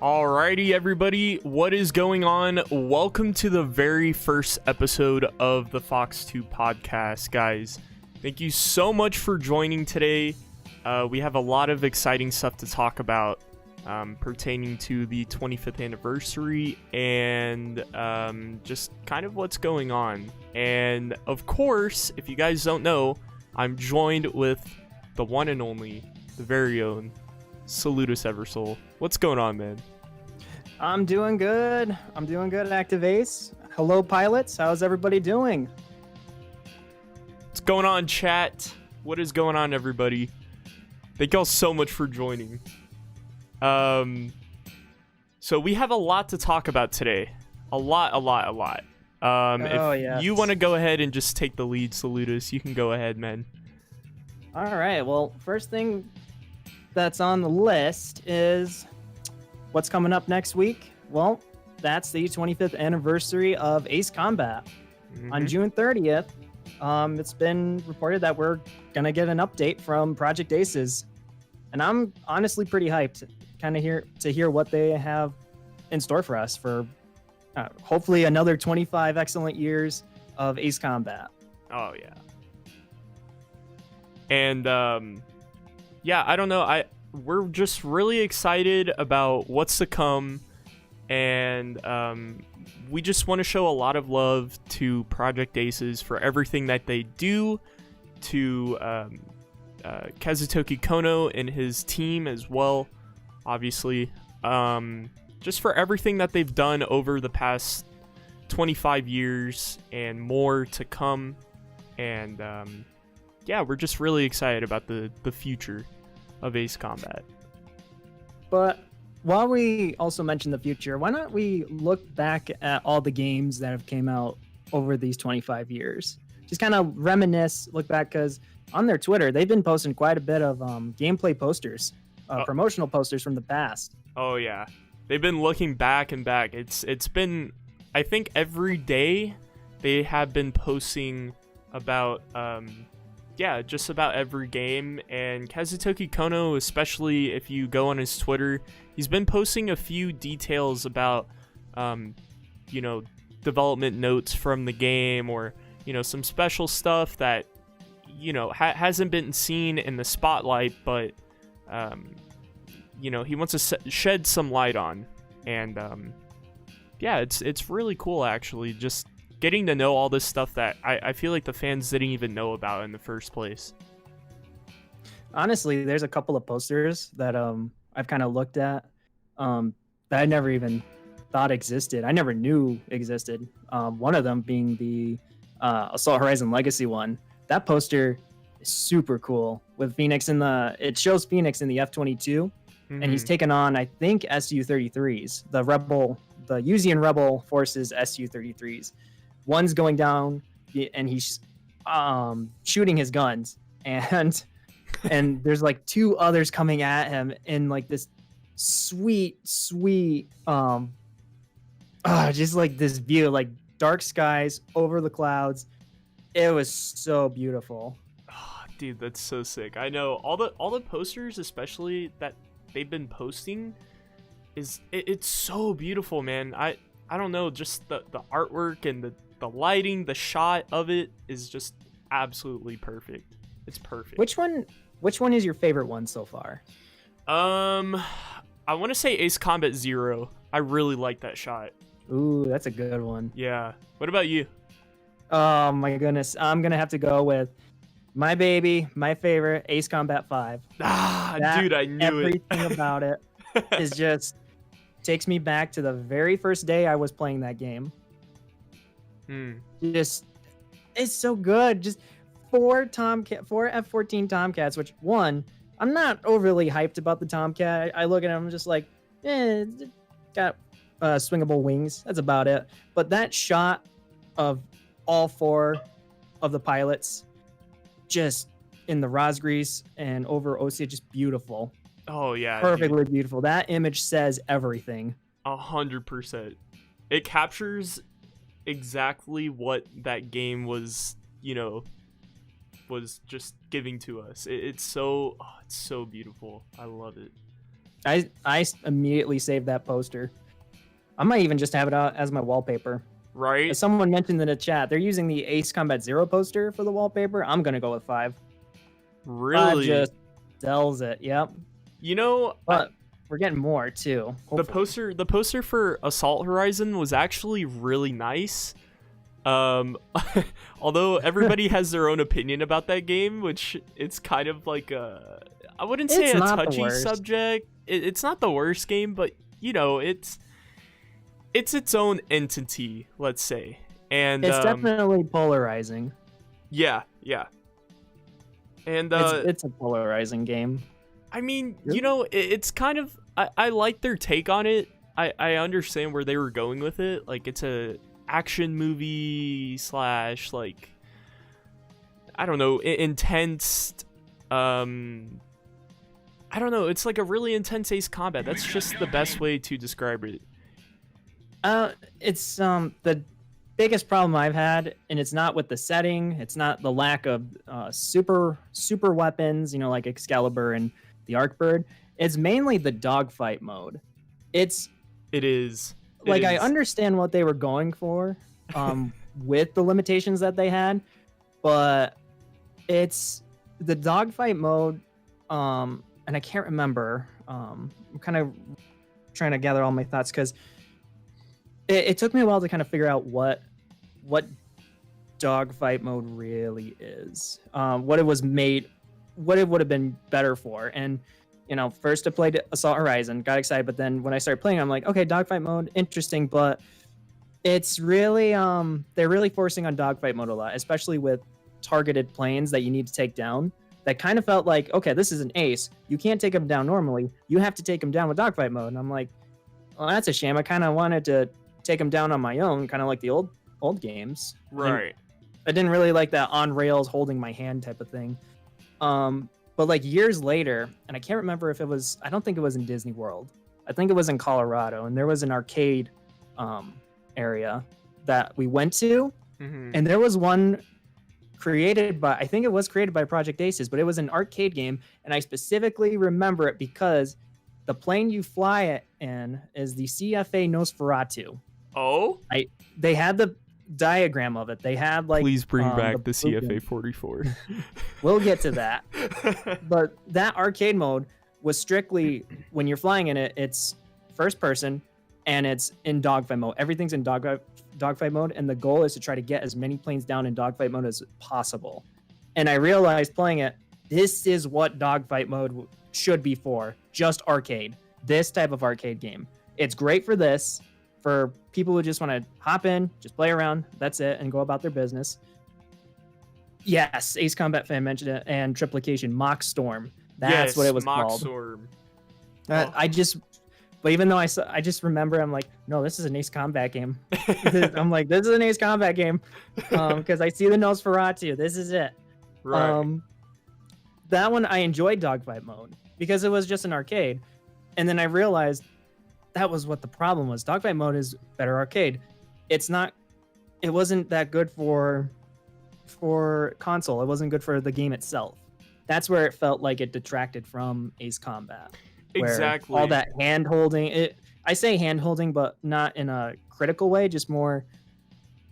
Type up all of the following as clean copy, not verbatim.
Alrighty, everybody, what is going on? Welcome to the very first episode of the Fox 2 podcast, guys. Thank you so much for joining today. We have a lot of exciting stuff to talk about pertaining to the 25th anniversary and just kind of what's going on. And of course, if you guys don't know, I'm joined with the one and only, the very own SolutusEversol. What's going on, man? I'm doing good. ActivAce. Hello, pilots. How's everybody doing? What's going on, chat? What is going on, everybody? Thank y'all so much for joining. So we have a lot to talk about today. A lot. If you want to go ahead and just take the lead, Solutus, you can go ahead, man. All right. Well, first thing that's on the list is what's coming up next week. Well, that's the 25th anniversary of Ace Combat. On June 30th. It's been reported that we're gonna get an update from Project Aces, and I'm honestly pretty hyped to hear what they have in store for us for hopefully another 25 excellent years of Ace Combat. Oh yeah. And yeah, I don't know, we're just really excited about what's to come, and we just want to show a lot of love to Project Aces for everything that they do, to Kazutoki Kono and his team as well, obviously, just for everything that they've done over the past 25 years and more to come. And yeah, we're just really excited about the future of Ace Combat. But while we also mention the future, why not we look back at all the games that have came out over these 25 years? Just kind of reminisce, look back, because on their Twitter, they've been posting quite a bit of gameplay posters, promotional posters from the past. Oh, yeah. They've been looking back and back. It's been, I think, every day they have been posting about yeah, just about every game. And Kazutoki Kono, especially if you go on his Twitter, he's been posting a few details about, you know, development notes from the game, or, you know, some special stuff that, you know, hasn't been seen in the spotlight, but, you know, he wants to shed some light on. And, yeah, it's really cool, actually, just getting to know all this stuff that I feel like the fans didn't even know about in the first place. Honestly, there's a couple of posters that I've kind of looked at that I never even thought existed. I never knew existed. One of them being the Assault Horizon Legacy one. That poster is super cool with Phoenix it shows Phoenix in the F-22, and he's taken on, I think, Su-33s, the Yuzian Rebel Forces Su-33s. One's going down, and he's shooting his guns, and there's like two others coming at him in like this sweet, just like this view, like dark skies over the clouds. It was so beautiful. Oh, dude, that's so sick. I know all the posters, especially that they've been posting, it's so beautiful, man. I don't know, just the artwork and the lighting, the shot of it is just absolutely perfect. It's perfect. Which one is your favorite one so far? I want to say Ace Combat 0. I really like that shot. Ooh, that's a good one. Yeah. What about you? Oh my goodness, I'm gonna have to go with my baby, my favorite, Ace Combat 5. Dude, I knew it. Everything about it is just takes me back to the very first day I was playing that game. Just, it's so good. Just four F-14 Tomcats, which, one, I'm not overly hyped about the Tomcat. I look at them, I'm just like, it's got swingable wings. That's about it. But that shot of all four of the pilots just in the Rosgrease and over Osea, just beautiful. Oh, yeah. Perfectly beautiful. That image says everything. 100%. It captures exactly what that game was, you know, was just giving to us. It's so beautiful. I love it. I immediately saved that poster. I might even just have it out as my wallpaper. Right? As someone mentioned in the chat, they're using the Ace Combat Zero poster for the wallpaper. I'm gonna go with 5. 5 Really? just sells it. Yep. You know, But we're getting more too. Hopefully. the poster for Assault Horizon was actually really nice. Although everybody has their own opinion about that game, which it's kind of like I wouldn't say a touchy subject. It's not the worst game, but you know, it's its own entity, let's say. And it's definitely polarizing. Yeah. And it's a polarizing game. I mean, you know, it's kind of I like their take on it. I understand where they were going with it. Like, it's a action movie / like, I don't know, intense. I don't know. It's like a really intense Ace Combat. That's just the best way to describe it. It's the biggest problem I've had, and it's not with the setting. It's not the lack of super weapons, you know, like Excalibur and the Arcbird. It's mainly the dogfight mode. It is. I understand what they were going for with the limitations that they had, but it's the dogfight mode, and I can't remember. I'm kind of trying to gather all my thoughts because it took me a while to kind of figure out what dogfight mode really is, what it was made, what it would have been better for. And you know, first I played Assault Horizon, got excited, but then when I started playing, I'm like, okay, dogfight mode, interesting, but it's really they're really forcing on dogfight mode a lot, especially with targeted planes that you need to take down. That kind of felt like, okay, this is an ace. You can't take them down normally. You have to take them down with dogfight mode. And I'm like, well, that's a shame. I kind of wanted to take them down on my own, kind of like the old games. Right. I didn't really like that on rails holding my hand type of thing. But like years later, and I can't remember if it was, I don't think it was in Disney World. I think it was in Colorado, and there was an arcade area that we went to, and there was one created by, I think it was created by Project Aces, but it was an arcade game, and I specifically remember it because the plane you fly it in is the CFA Nosferatu. Oh? They had the diagram of it. They had like, please bring back the CFA 44. We'll get to that. But that arcade mode was strictly, when you're flying in it, it's first person and it's in dogfight mode. Everything's in dogfight mode, and the goal is to try to get as many planes down in dogfight mode as possible. And I realized playing it, this is what dogfight mode should be for. Just arcade. This type of arcade game. It's great for this, for people who just want to hop in, just play around, that's it, and go about their business. Yes, Ace Combat fan mentioned it, and Triplication, Mock Storm. That's what it was Mock called. Storm. But even though I just remember, I'm like, no, this is an Ace Combat game. I'm like, this is an Ace Combat game, because I see the Nosferatu. This is it. Right. That one I enjoyed dogfight mode because it was just an arcade, and then I realized that was what the problem was. Dogfight mode is better arcade. It wasn't that good for console. It wasn't good for the game itself. That's where it felt like it detracted from Ace Combat. Exactly. All that hand holding. I say hand holding, but not in a critical way. Just more.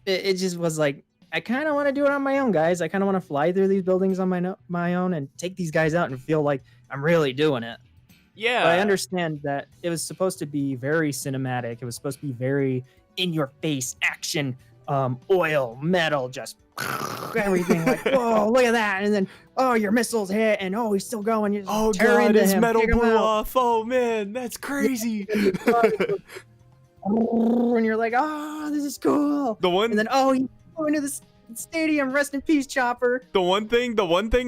It just was like, I kind of want to do it on my own, guys. I kind of want to fly through these buildings on my own and take these guys out and feel like I'm really doing it. Yeah. But I understand that it was supposed to be very cinematic. It was supposed to be very in-your-face action, oil, metal, just everything. Like, whoa, look at that. And then, oh, your missiles hit, and oh, he's still going. You oh, tear God, into his him, metal kick him blew out. off. Oh, man, that's crazy. And you're like, oh, this is cool. And then, oh, he's going to the stadium. Rest in peace, Chopper. The one thing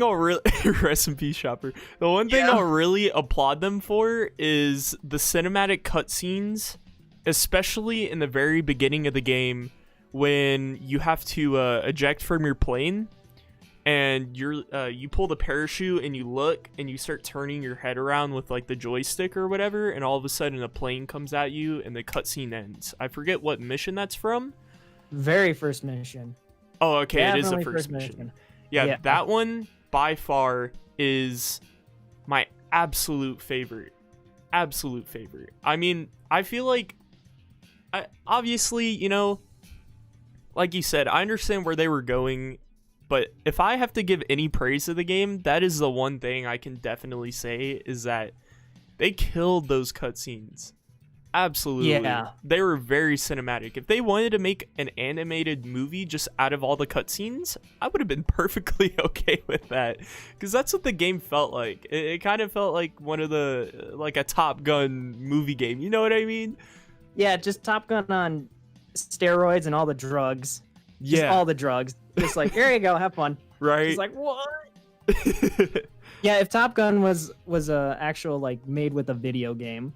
I'll really rest in peace, Chopper. The one thing I'll really applaud them for is the cinematic cutscenes, especially in the very beginning of the game when you have to eject from your plane, and you pull the parachute and you look and you start turning your head around with like the joystick or whatever, and all of a sudden a plane comes at you and the cutscene ends. I forget what mission that's from. Very first mission. Oh, okay, Definitely it is the first mission. Yeah, that one by far is my absolute favorite. absolute favorite. I mean, I feel like, obviously, you know, like you said, I understand where they were going, but if I have to give any praise to the game, that is the one thing I can definitely say is that they killed those cutscenes. Absolutely. Yeah. They were very cinematic. If they wanted to make an animated movie just out of all the cutscenes, I would have been perfectly okay with that. Because that's what the game felt like. It kind of felt like one of the, like a Top Gun movie game. You know what I mean? Yeah, just Top Gun on steroids and all the drugs. Just all the drugs. Just like, here you go, have fun. Right. It's like, what? Yeah, if Top Gun was a actual, like, made with a video game.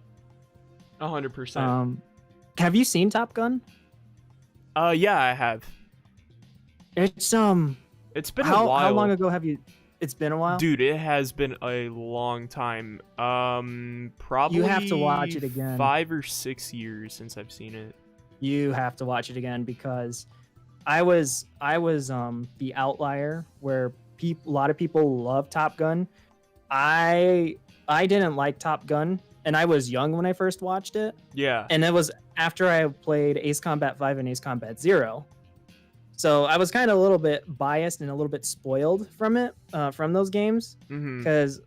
100%. Have you seen Top Gun? Yeah, I have. It's been a while. How long ago have you? It's been a while. Dude, it has been a long time. Probably you have to watch it again. 5 or 6 years since I've seen it. You have to watch it again because I was the outlier where a lot of people love Top Gun. I didn't like Top Gun. And I was young when I first watched it. Yeah. And it was after I played Ace Combat 5 and Ace Combat 0. So I was kind of a little bit biased and a little bit spoiled from it, from those games. Because,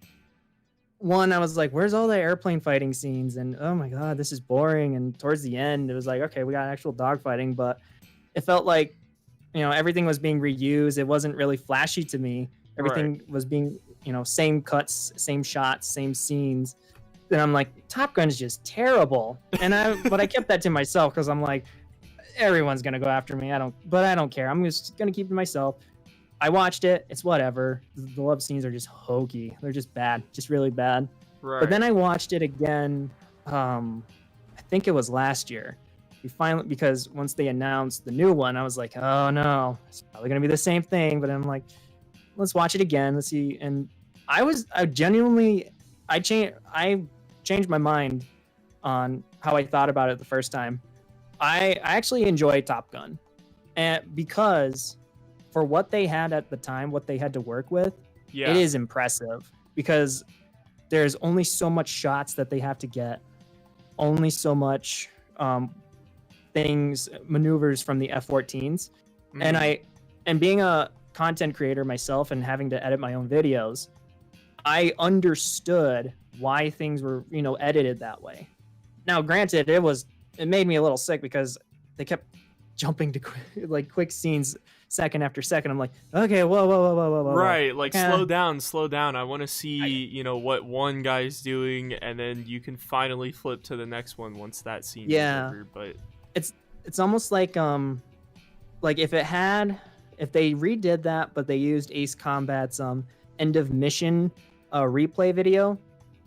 one, I was like, where's all the airplane fighting scenes? And, oh my God, this is boring. And towards the end, it was like, okay, we got actual dogfighting. But it felt like, you know, everything was being reused. It wasn't really flashy to me. Everything was being, you know, same cuts, same shots, same scenes. And I'm like, Top Gun is just terrible. But I kept that to myself because I'm like, everyone's gonna go after me. I don't care. I'm just gonna keep it to myself. I watched it. It's whatever. The love scenes are just hokey. They're just bad, just really bad. Right. But then I watched it again. I think it was last year. Because once they announced the new one, I was like, oh no, it's probably gonna be the same thing. But I'm like, let's watch it again. Let's see. And I changed my mind on how I thought about it the first time. I actually enjoy Top Gun, and because for what they had at the time, what they had to work with, it is impressive. Because there's only so much shots that they have to get, only so much maneuvers from the F-14s, and being a content creator myself and having to edit my own videos, I understood why things were, you know, edited that way. Now, granted, it made me a little sick because they kept jumping to quick scenes second after second. I'm like, okay, whoa. Right, like slow down. I want to see, you know, what one guy's doing, and then you can finally flip to the next one once that scene is over. But it's almost like if they redid that, but they used Ace Combat's end of mission replay video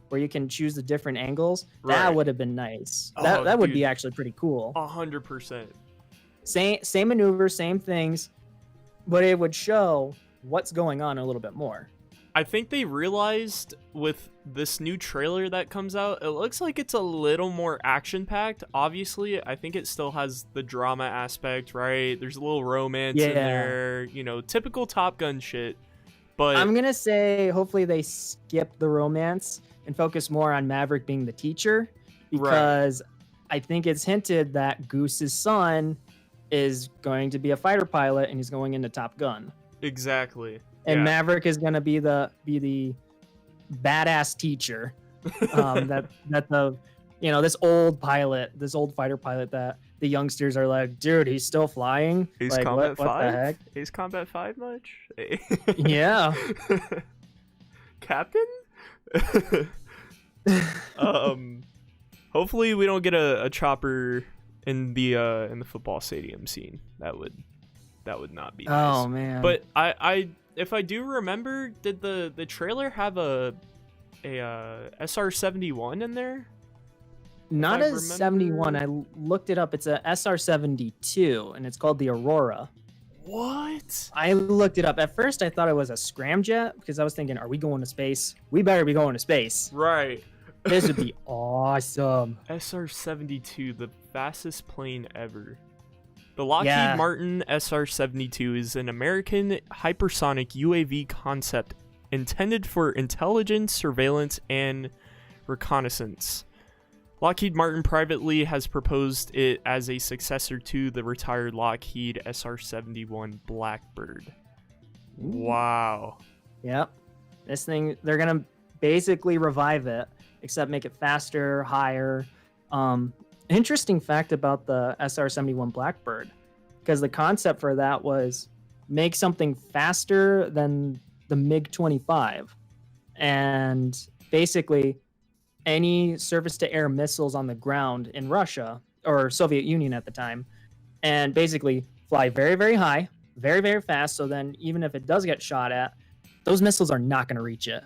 where you can choose the different angles, that would have been nice. That would be actually pretty cool. 100%. Same maneuvers, same things, but it would show what's going on a little bit more. I think they realized with this new trailer that comes out, it looks like it's a little more action-packed. Obviously, I think it still has the drama aspect, right? There's a little romance in there, you know, typical Top Gun shit. But I'm gonna say hopefully they skip the romance and focus more on Maverick being the teacher, because I think it's hinted that Goose's son is going to be a fighter pilot and he's going into Top Gun. Exactly. And Maverick is gonna be the badass teacher that the, you know, this old fighter pilot that the youngsters are like, dude, he's still flying. Ace like, Combat 5? What the heck? Ace Combat 5 much? Yeah. Captain? Hopefully we don't get a chopper in the football stadium scene. That would not be nice. Oh man. But I if I do remember, did the trailer have a SR-71 in there? Not a 71. I looked it up. It's a SR-72, and it's called the Aurora. What? I looked it up. At first, I thought it was a scramjet because I was thinking, are we going to space? We better be going to space. Right. This would be awesome. SR-72, the fastest plane ever. The Lockheed Martin SR-72 is an American hypersonic UAV concept intended for intelligence, surveillance, and reconnaissance. Lockheed Martin privately has proposed it as a successor to the retired Lockheed SR-71 Blackbird. Wow. Yep. This thing, they're going to basically revive it, except make it faster, higher. Interesting fact about the SR-71 Blackbird, because the concept for that was make something faster than the MiG-25. And basically, any surface-to-air missiles on the ground in Russia, or Soviet Union at the time, and basically fly very, very high, very, very fast, so then even if it does get shot at, those missiles are not going to reach it.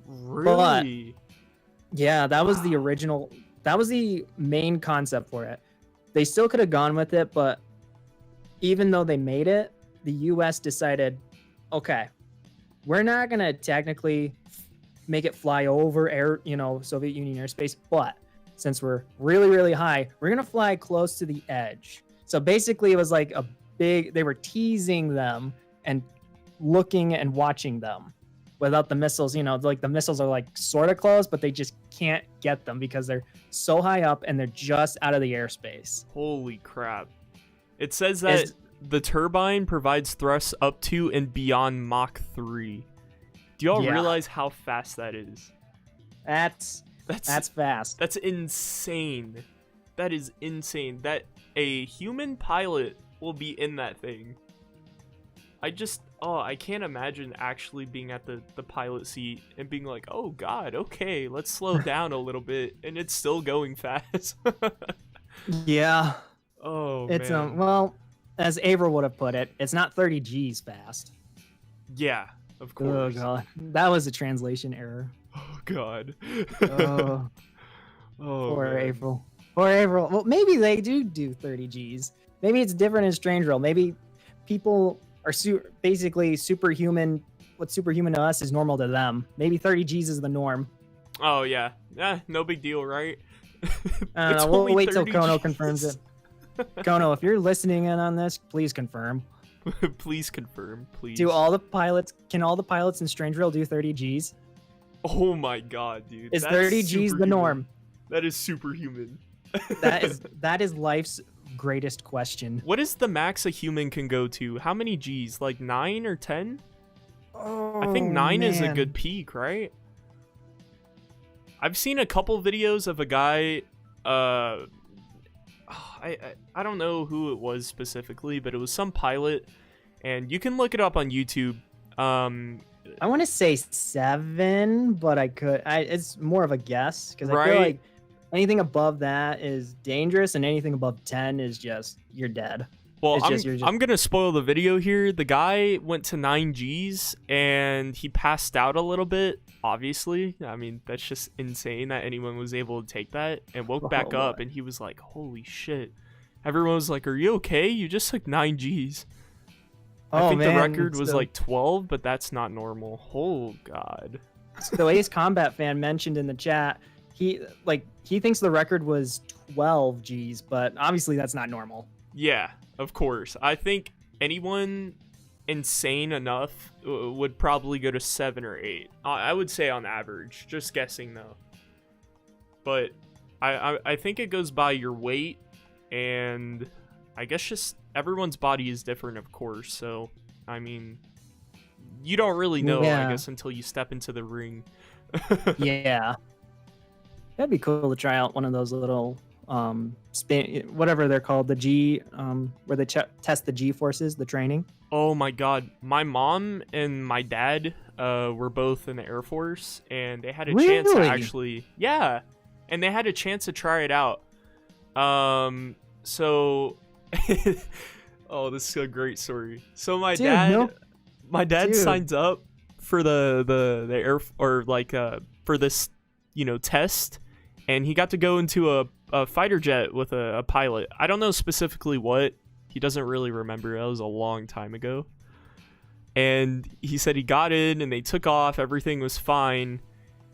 Really? But, yeah, that was the original, that was the main concept for it. They still could have gone with it, but even though they made it, the US decided, okay, we're not going to technically make it fly over Soviet Union airspace, but since we're really, really high, we're going to fly close to the edge. So basically it was like they were teasing them and looking and watching them without the missiles. Like the missiles are like sort of close, but they just can't get them because they're so high up and they're just out of the airspace. Holy crap. It says that the turbine provides thrusts up to and beyond Mach 3. Do y'all realize how fast that is? That's fast. That's insane. That is insane. That a human pilot will be in that thing. I can't imagine actually being at the pilot seat and being like, oh god, okay, let's slow down a little bit, and it's still going fast. Yeah. Oh, it's man. Well, as Averill would have put it, it's not 30 G's fast. Yeah, of course. Oh god, that was a translation error. Oh god. Oh, poor Averill. Poor Averill. Well, maybe they do 30 G's. Maybe it's different in Strange World. Maybe people are basically superhuman. What's superhuman to us is normal to them. Maybe 30 G's is the norm. Oh yeah, no big deal, right? We'll wait till Kono Gs. confirms it. Kono, if you're listening in on this, please confirm. Please confirm, please. Can all the pilots in Strange World do 30 G's? Oh my god, dude. Is 30 G's the norm? That is superhuman. that is life's greatest question. What is the max a human can go to? How many G's? Like 9 or 10? Oh, I think 9 is a man. good peak, right? I've seen a couple videos of a guy, I don't know who it was specifically, but it was some pilot, and you can look it up on YouTube. I want to say 7, but it's more of a guess because I feel Right. like anything above that is dangerous, and anything above 10 is just you're dead. Well, It's I'm gonna spoil the video here. The guy went to 9 G's and he passed out a little bit. Obviously, I mean that's just insane that anyone was able to take that, and woke back up, and he was like, "Holy shit!" Everyone was like, "Are you okay? You just took 9 G's." I think the record was like 12, but that's not normal. Oh god. The Ace Combat fan mentioned in the chat, he thinks the record was 12 G's, but obviously that's not normal. Yeah, of course. I think anyone insane enough would probably go to 7 or 8. I would say on average, just guessing though. But I think it goes by your weight, and I guess just everyone's body is different, of course. So, I mean, you don't really know, I guess, until you step into the ring. Yeah. That'd be cool to try out one of those little whatever they're called, the G, where they test the G forces, the training. Oh my god, my mom and my dad were both in the Air Force, and they had a chance to actually, and they had a chance to try it out. So oh, this is a great story. So my dad signs up for the air, or like for this test, and he got to go into a fighter jet with a pilot. I don't know specifically what. He doesn't really remember. That was a long time ago. And he said he got in and they took off. Everything was fine.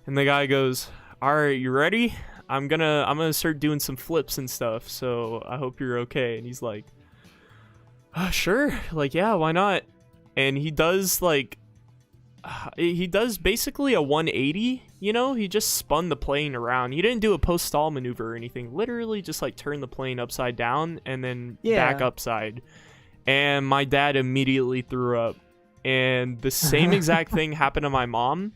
And the guy goes, "All right, you ready? I'm gonna start doing some flips and stuff. So I hope you're okay." And he's like, "Sure. Like, yeah, why not?" And he does like he does basically a 180, you know? He just spun the plane around. He didn't do a post-stall maneuver or anything. Literally just like turn the plane upside down and then back upside. And my dad immediately threw up. And the same exact thing happened to my mom.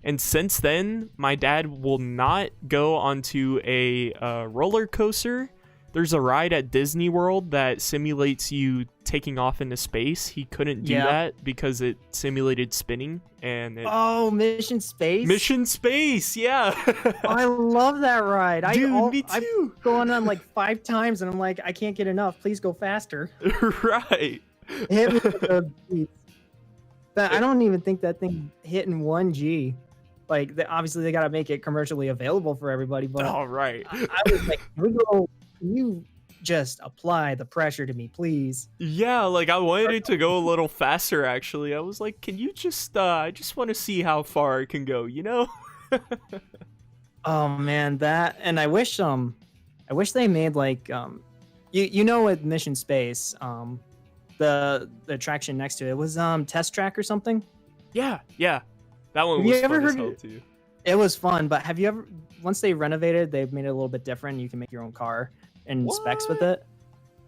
And since then, my dad will not go onto a roller coaster. There's a ride at Disney World that simulates you taking off into space. He couldn't do that because it simulated spinning. And Mission Space? Mission Space, yeah. I love that ride. Dude, me too. I've gone on like 5 times and I'm like, I can't get enough. Please go faster. Right. Hit me with those beats. I don't even think that thing hit in 1G. Like, obviously they got to make it commercially available for everybody. But all right. I was like, can you just apply the pressure to me, please? Yeah, like I wanted it to go a little faster, actually. I was like, can you just, I just want to see how far it can go, you know? Oh man, and I wish they made like, you know, with Mission Space, the attraction next to it was Test Track or something. Yeah. That one was fun as hell too. It was fun, but have you ever, once they renovated, they've made it a little bit different. You can make your own car and specs with it.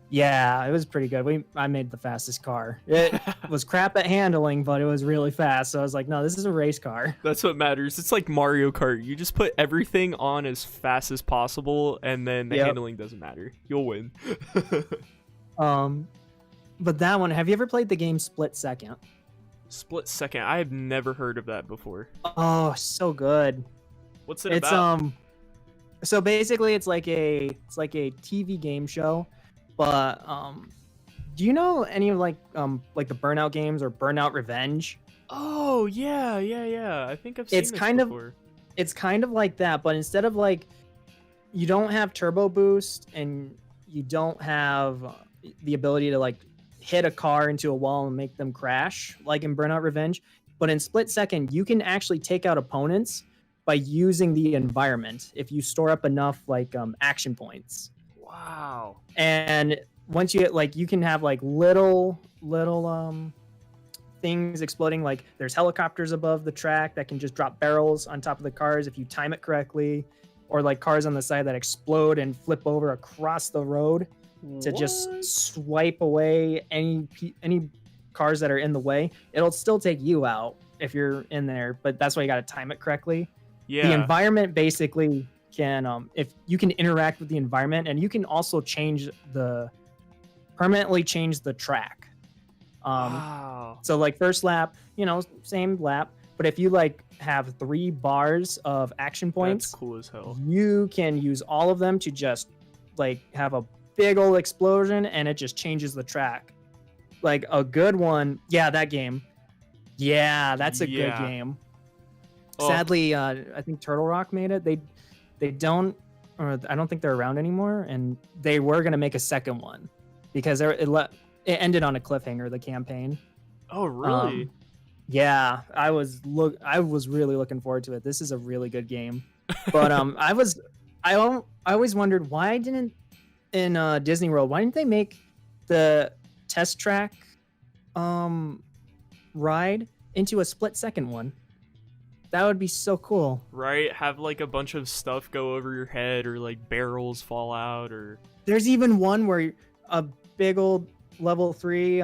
Yeah, it was pretty good. I made the fastest car. It was crap at handling, but it was really fast. So I was like, no, this is a race car. That's what matters. It's like Mario Kart. You just put everything on as fast as possible, and then the handling doesn't matter. You'll win. But that one, have you ever played the game Split Second? Split Second? I have never heard of that before. Oh, so good. What's it about? So basically it's like a TV game show, but do you know any of like the Burnout games or Burnout Revenge? Oh, yeah. I think I've seen this before. It's kind of like that, but instead of like, you don't have turbo boost and you don't have the ability to like hit a car into a wall and make them crash like in Burnout Revenge, but in Split Second you can actually take out opponents by using the environment if you store up enough like action points. Wow. And once you get like, you can have like little things exploding. Like there's helicopters above the track that can just drop barrels on top of the cars if you time it correctly, or like cars on the side that explode and flip over across the road to just swipe away any cars that are in the way. It'll still take you out if you're in there, but that's why you got to time it correctly. Yeah. The environment basically can, if you can interact with the environment, and you can also permanently change the track. Wow. So like first lap, same lap, but if you like have 3 bars of action points, that's cool as hell. You can use all of them to just like have a big old explosion, and it just changes the track. Like a good one. Yeah, that game. Yeah, that's a good game. Sadly, I think Turtle Rock made it. They don't, or I don't think they're around anymore, and they were gonna make a second one because it ended on a cliffhanger, the campaign. Oh, really? Yeah, I was really looking forward to it. This is a really good game. But I always wondered why didn't in Disney World, why didn't they make the Test Track ride into a Split Second one? That would be so cool. Right? Have like a bunch of stuff go over your head, or like barrels fall out, or there's even one where a big old level 3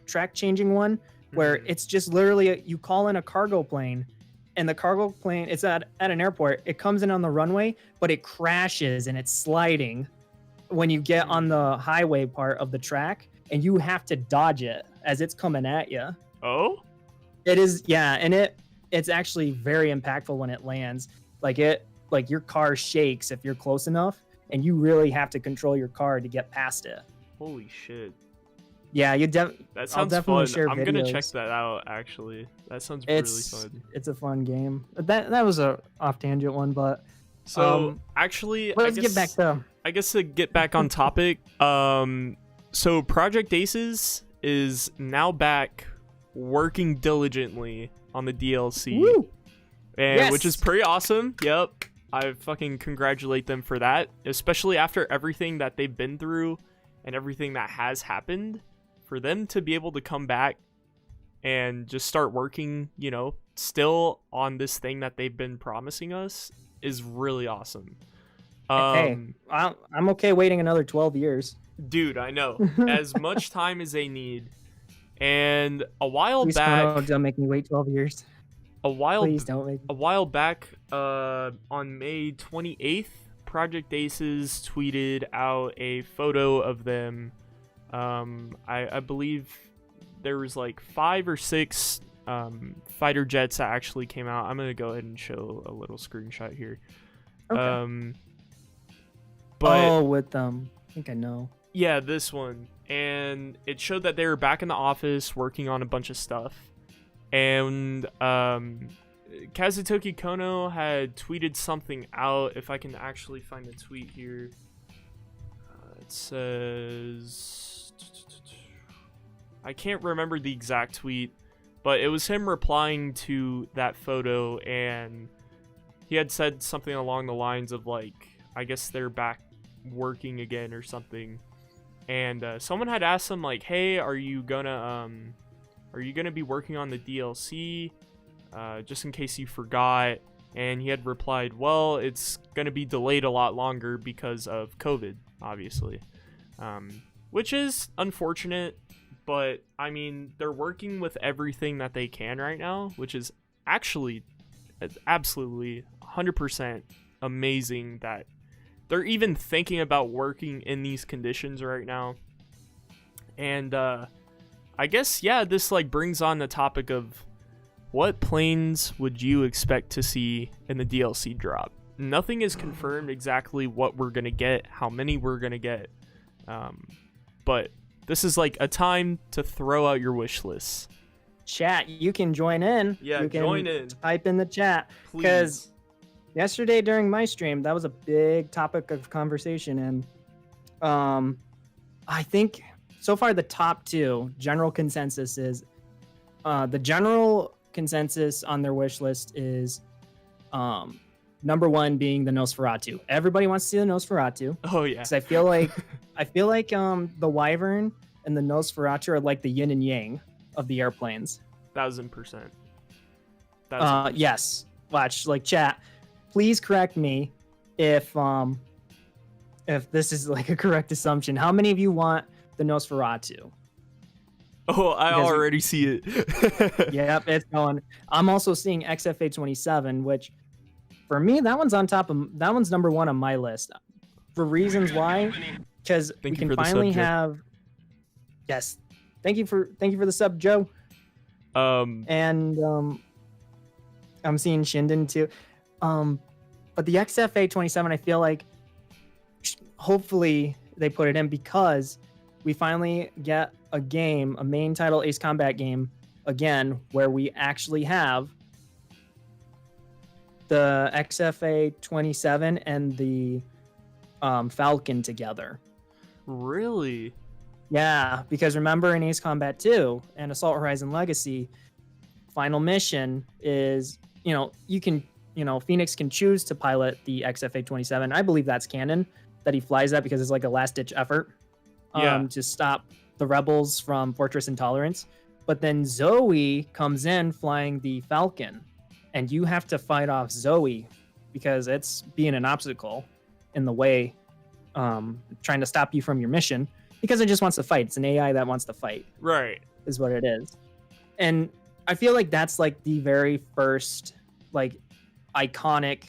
track changing one where it's just literally you call in a cargo plane, and the cargo plane, it's at an airport, it comes in on the runway, but it crashes and it's sliding when you get on the highway part of the track, and you have to dodge it as it's coming at you. Oh? It is, yeah, and it's actually very impactful when it lands. Like your car shakes if you're close enough, and you really have to control your car to get past it. Holy shit. Yeah, that sounds fun. I'm gonna videos. check that out, actually. That sounds really fun. It's a fun game. That was a off tangent one, but so actually, let's get back to. I guess to get back on topic. So Project Aces is now back, working diligently on the DLC. Woo! And which is pretty awesome. Yep. I fucking congratulate them for that, especially after everything that they've been through and everything that has happened. For them to be able to come back and just start working, still on this thing that they've been promising us is really awesome. Hey, I'm okay waiting another 12 years. Dude, I know. As much time as they need. And a while Please back, don't make me wait 12 years. Please don't make me. A while back, on May 28th, Project Aces tweeted out a photo of them. I believe there was like 5 or 6 fighter jets that actually came out. I'm gonna go ahead and show a little screenshot here. Okay. But with I think I know. Yeah, this one. And it showed that they were back in the office working on a bunch of stuff. And Kazutoki Kono had tweeted something out. If I can actually find the tweet here. It says... I can't remember the exact tweet, but it was him replying to that photo, and he had said something along the lines of, like, I guess they're back working again or something. And someone had asked him, like, hey, are you gonna be working on the DLC, just in case you forgot? And he had replied, well, it's gonna be delayed a lot longer because of COVID, obviously, which is unfortunate. But I mean, they're working with everything that they can right now, which is actually absolutely 100% amazing that they're even thinking about working in these conditions right now. And I guess, yeah, this like brings on the topic of what planes would you expect to see in the DLC drop? Nothing is confirmed exactly what we're going to get, how many we're going to get. But this is like a time to throw out your wish list. Chat, you can join in. Yeah, you can join in. Type in the chat. Because yesterday during my stream, that was a big topic of conversation. And I think so far the top 2 general consensus is the general consensus on their wish list is number 1 being the Nosferatu. Everybody wants to see the Nosferatu. Oh yeah. Because I feel like the Wyvern and the Nosferatu are like the yin and yang of the airplanes. 1000%. Yes. Watch, like, chat. Please correct me if this is like a correct assumption. How many of you want the Nosferatu? Oh, I already see it. Yep, it's going. I'm also seeing XFA-27, which for me that one's number 1 on my list. For reasons why, because we can finally have. Yes, thank you for the sub, Joe. And I'm seeing Shinden too. But the XFA-27, I feel like hopefully they put it in because we finally get a game, a main title Ace Combat game again, where we actually have the XFA-27 and the Falcon together. Really? Yeah, because remember in Ace Combat 2 and Assault Horizon Legacy, final mission is, Phoenix can choose to pilot the XFA-27. I believe that's canon, that he flies that because it's like a last-ditch effort to stop the rebels from Fortress Intolerance. But then Zoe comes in flying the Falcon, and you have to fight off Zoe because it's being an obstacle in the way, trying to stop you from your mission because it just wants to fight. It's an AI that wants to fight. Right. Is what it is. And I feel like that's like the very first like iconic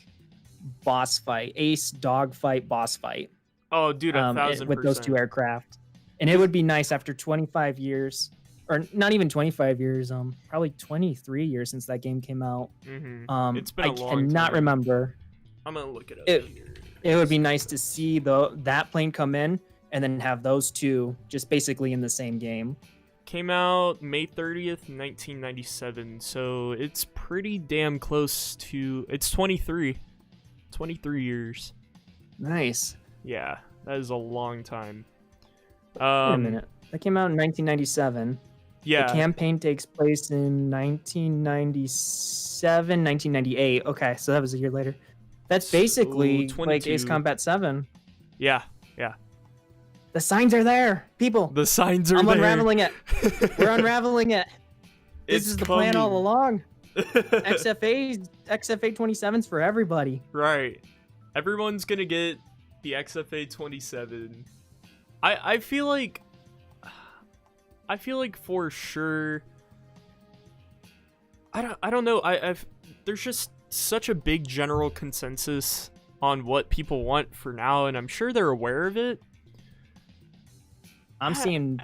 boss fight, Ace dogfight boss fight. Oh, dude, 1000%. With those 2 aircraft. And it would be nice after 25 years, or not even 25 years, probably 23 years since that game came out. Mm-hmm. It's been a long time. I cannot remember. I'm going to look it up here. It would be nice to see that plane come in and then have those 2 just basically in the same game. Came out May 30th, 1997, so it's pretty damn close to... It's 23 years. Nice. Yeah, that is a long time. Wait a minute. That came out in 1997. Yeah. The campaign takes place in 1997, 1998. Okay, so that was a year later. That's basically like Ace Combat 7. Yeah. The signs are there, people. The signs are there. I'm unraveling it. We're unraveling it. This is the plan all along. XFA 27s for everybody. Right. Everyone's gonna get the XFA 27. I feel like for sure. I don't know. There's just such a big general consensus on what people want for now, and I'm sure they're aware of it. I'm seeing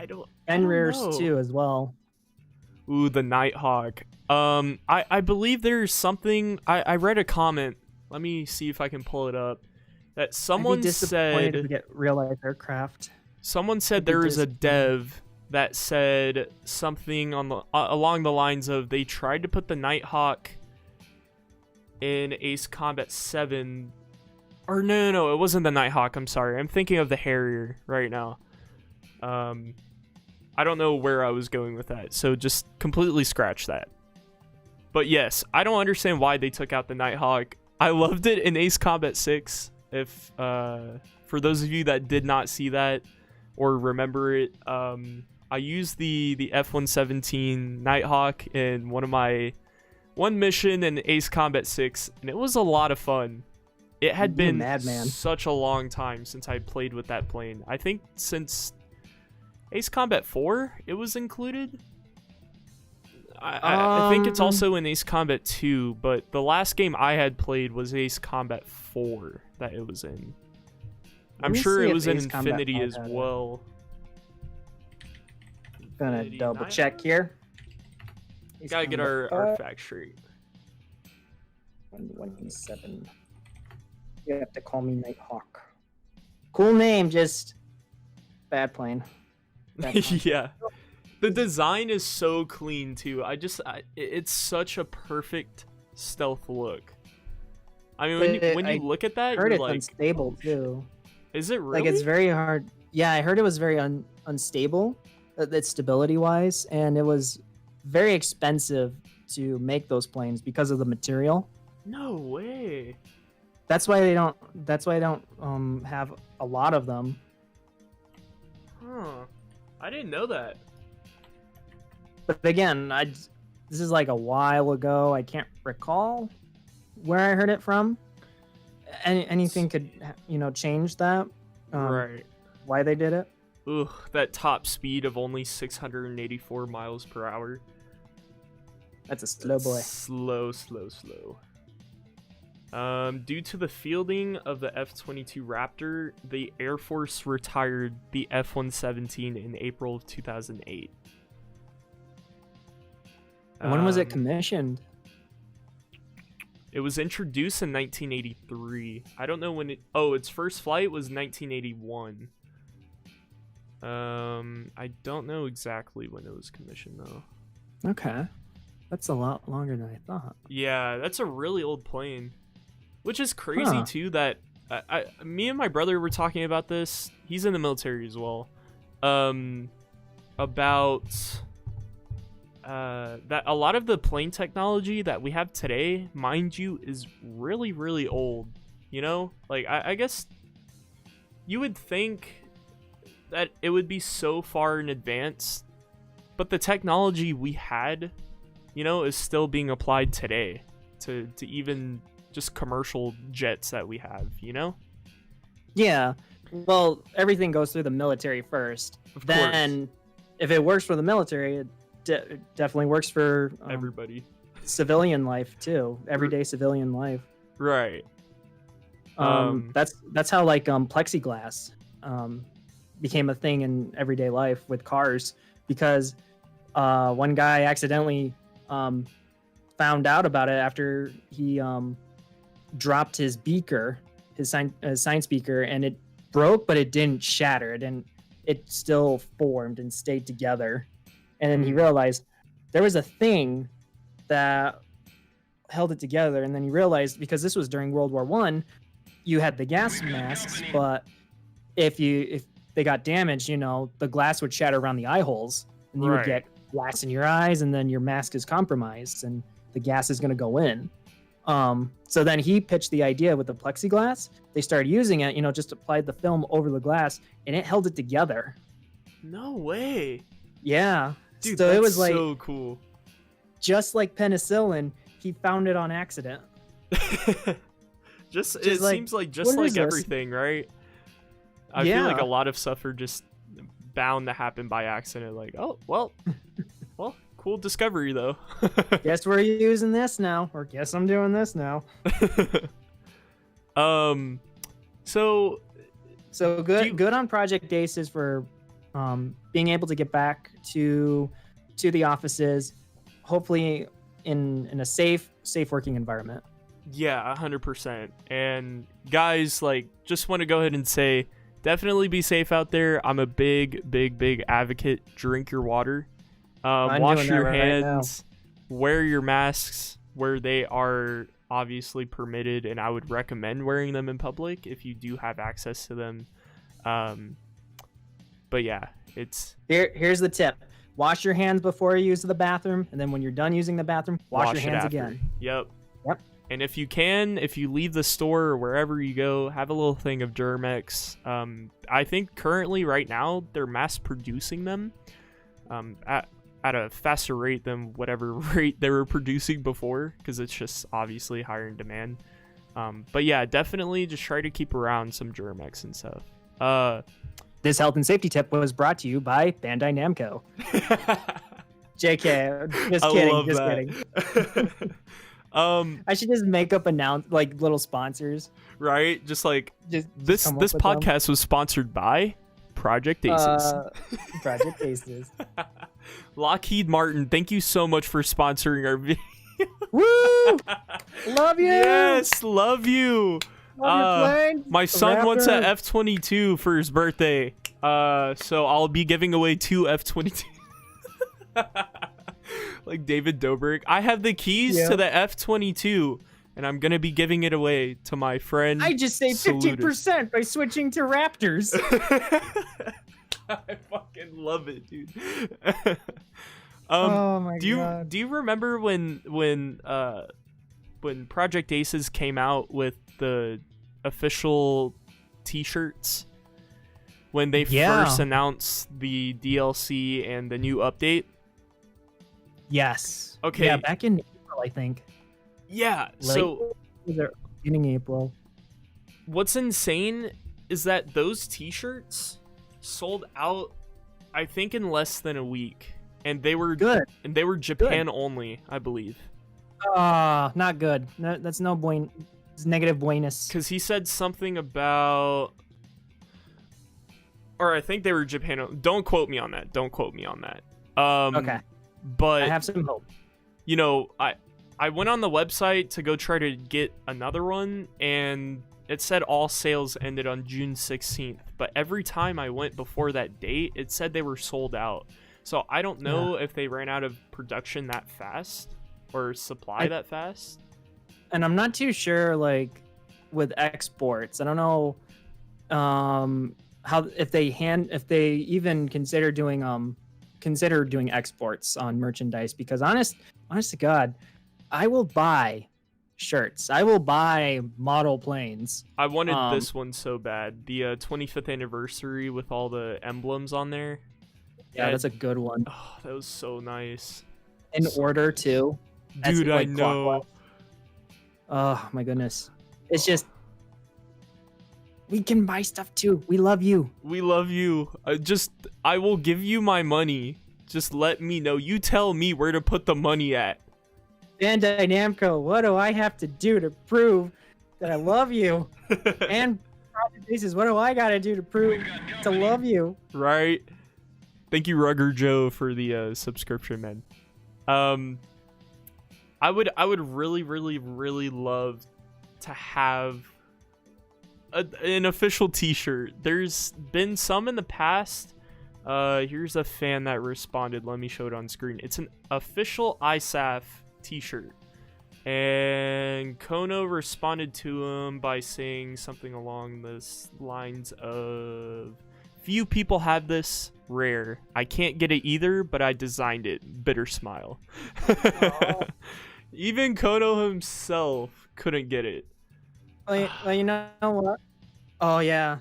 Fenrir's too as well. Ooh, the Nighthawk. I believe there's something. I read a comment. Let me see if I can pull it up. That someone said to get real life aircraft. Someone said there was a dev that said something on the along the lines of they tried to put the Nighthawk in Ace Combat 7. Or no, it wasn't the Nighthawk. I'm sorry. I'm thinking of the Harrier right now. I don't know where I was going with that, so just completely scratch that. But yes, I don't understand why they took out the Nighthawk. I loved it in Ace Combat 6. If for those of you that did not see that or remember it, I used the F-117 Nighthawk in one mission in Ace Combat 6, and it was a lot of fun. It had been such a long time since I played with that plane. I think since Ace Combat 4, it was included. I think it's also in Ace Combat 2, but the last game I had played was Ace Combat 4 that it was in. I'm sure it was in Infinity as well. Gonna double check here. Gotta get our facts straight. 117. You have to call me Nighthawk. Cool name, just bad plane. Yeah. The design is so clean too. It's such a perfect stealth look. I mean, when you look at that, you're it's like, unstable too. Is it really? Like, it's very hard. Yeah, I heard it was very unstable, its stability wise, and it was very expensive to make those planes because of the material. No way. That's why they don't. That's why I don't have a lot of them. Huh. I didn't know that. But again, this is like a while ago. I can't recall where I heard it from. Anything could, change that. Right. Why they did it. Ugh, that top speed of only 684 miles per hour. That's a slow boy. Slow. Due to the fielding of the F-22 Raptor, the Air Force retired the F-117 in April of 2008. And when was it commissioned? It was introduced in 1983. I don't know when its first flight was 1981. I don't know exactly when it was commissioned though. Okay. That's a lot longer than I thought. Yeah, that's a really old plane. Which is crazy too that me and my brother were talking about this. He's in the military as well. About that a lot of the plane technology that we have today, mind you, is really, really old. You know? Like, I guess you would think that it would be so far in advance, but the technology we had, is still being applied today to even just commercial jets that we have, Yeah. Well, everything goes through the military first. Of then, course. If it works for the military, it definitely works for everybody. Civilian life too. Everyday civilian life. Right. That's how like plexiglass became a thing in everyday life with cars, because one guy accidentally found out about it after he dropped his beaker, his science beaker, and it broke, but it didn't shatter. It still formed and stayed together. And then he realized there was a thing that held it together. And then he realized, because this was during World War I, you had the gas masks, but if they got damaged, the glass would shatter around the eye holes, and you would get glass in your eyes, and then your mask is compromised, and the gas is going to go in. So then he pitched the idea with the plexiglass. They started using it, just applied the film over the glass, and it held it together. No way. Yeah. Dude, so that's it was like so cool. just like penicillin, he found it on accident. Just it like, seems like what is this? everything, right? I feel like Yeah. a lot of stuff are just bound to happen by accident. Like, oh well, cool discovery though. Guess we're using this now, or guess I'm doing this now. So good on Project Aces for being able to get back to the offices, hopefully in a safe working environment. Yeah, 100%. And guys, like, just want to go ahead and say, definitely be safe out there. I'm a big advocate. Drink your water. Wash your hands. Wear your masks where they are obviously permitted, and I would recommend wearing them in public if you do have access to them. But yeah, here's the tip. Wash your hands before you use the bathroom, and then when you're done using the bathroom, wash your hands again. Yep. And if you leave the store or wherever you go, have a little thing of Germ-X. I think currently, right now, they're mass producing them at a faster rate than whatever rate they were producing before, because it's just obviously higher in demand. But yeah, definitely just try to keep around some Germ-X and stuff. This health and safety tip was brought to you by Bandai Namco. JK, just kidding. I should just make up like little sponsors, right? Just like this podcast was sponsored by Project Aces. Project Aces. Lockheed Martin, thank you so much for sponsoring our video. Woo! Love you. Yes, love you. My son wants a F-22 for his birthday, so I'll be giving away 2 F-22. Like David Dobrik. I have the keys to the F-22, and I'm gonna be giving it away to my friend. I just saved 50% by switching to Raptors. I fucking love it, dude. Oh my god. Do you remember when Project Aces came out with the official T-shirts? When they first announced the DLC and the new update? Yes. Okay. Yeah, back in April, I think. Yeah. So beginning April. What's insane is that those T-shirts sold out, I think, in less than a week, and they were good. And they were Japan only, I believe. Not good. No, that's no bueno. It's negative buenos. Because he said something about, or I think they were Japan. Don't quote me on that. Okay. But I have some hope. You know, I went on the website to go try to get another one, and it said all sales ended on June 16th. But every time I went before that date, it said they were sold out. So I don't know if they ran out of production that fast or supply that fast. And I'm not too sure, like, with exports. I don't know how if they even consider doing exports on merchandise, because honest to God, I will buy shirts. I will buy model planes. I wanted this one so bad. The 25th anniversary with all the emblems on there. Yeah, that's a good one. Oh, that was so nice. In order too. Dude, I know. Clockwise. Oh my goodness. It's just, we can buy stuff too. We love you. We love you. I will give you my money. Just let me know. You tell me where to put the money at. Bandai Namco, what do I have to do to prove that I love you? And Project Aces, what do I gotta do to prove to love you? Right. Thank you, Rugger Joe, for the subscription, man. I would really, really, really love to have an official T-shirt. There's been some in the past. Here's a fan that responded. Let me show it on screen. It's an official ISAF T-shirt, and Kono responded to him by saying something along the lines of, "Few people have this. Rare. I can't get it either, but I designed it. Bitter smile." Even Kono himself couldn't get it. Well, you know what? Oh yeah.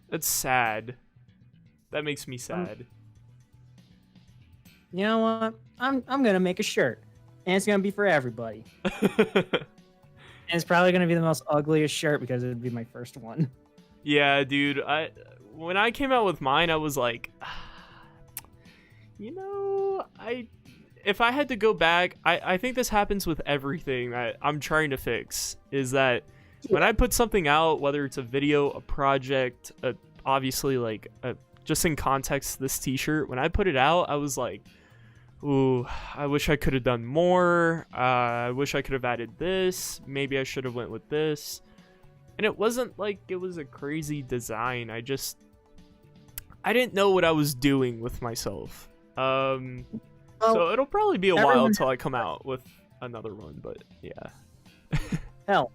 That's sad. That makes me sad. you know what? I'm gonna make a shirt, and it's gonna be for everybody. And it's probably gonna be the most ugliest shirt because it would be my first one. Yeah, dude. When I came out with mine, I was like, if I had to go back, I think this happens with everything that I'm trying to fix. Is that when I put something out, whether it's a video, a project, obviously just in context, this T-shirt. When I put it out, I was like, ooh, I wish I could have done more. I wish I could have added this. Maybe I should have went with this. And it wasn't like it was a crazy design. I didn't know what I was doing with myself. So it'll probably be a while until I come out with another one. But yeah. Hell,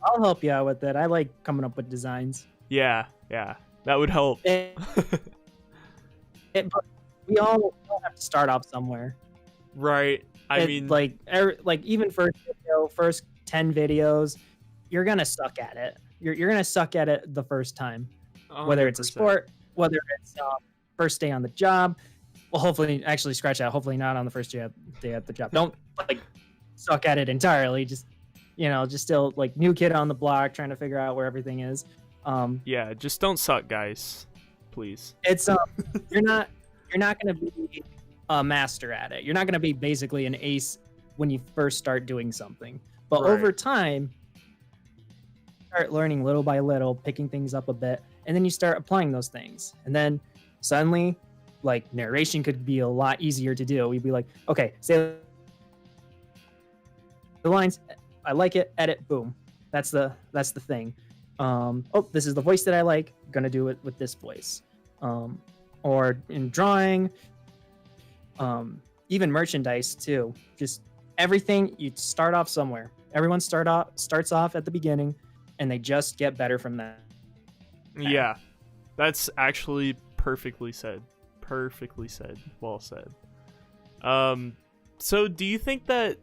I'll help you out with it. I like coming up with designs. Yeah, that would help. But we all have to start off somewhere, right? I mean, like even first 10 videos, you're gonna suck at it. You're gonna suck at it the first time, 100%. Whether it's a sport, whether it's first day on the job. Well, hopefully, actually, scratch that. Hopefully, not on the first day at the job. Don't suck at it entirely. Just still like new kid on the block, trying to figure out where everything is. Yeah, just don't suck, guys, please. It's you're not going to be a master at it. You're not going to be basically an ace when you first start doing something. But Right. over time, start learning little by little, picking things up a bit, and then you start applying those things. And then suddenly, like, narration could be a lot easier to do. We'd be like, okay, say the lines, I like it, edit, boom. That's the thing. This is the voice that I like, gonna do it with this voice. Or in drawing, even merchandise too. Just everything, you start off somewhere. Everyone starts off at the beginning, and they just get better from that. Yeah, that's actually perfectly said. Perfectly said. Well said. So do you think that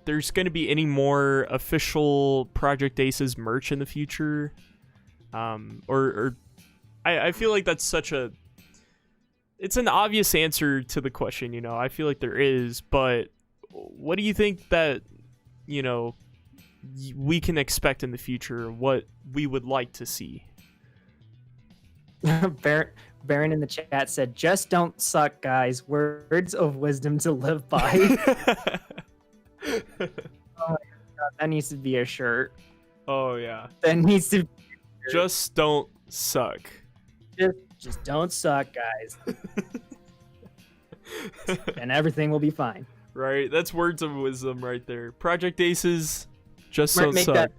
there's going to be any more official Project Aces merch in the future? Or I feel like that's it's an obvious answer to the question, I feel like there is, but what do you think that, we can expect in the future, what we would like to see? Baron in the chat said, just don't suck, guys. Words of wisdom to live by. Oh my God, that needs to be a shirt. Oh yeah. That needs to be just don't suck. Just don't suck, guys. And everything will be fine. Right? That's words of wisdom right there. Project Aces, just don't suck.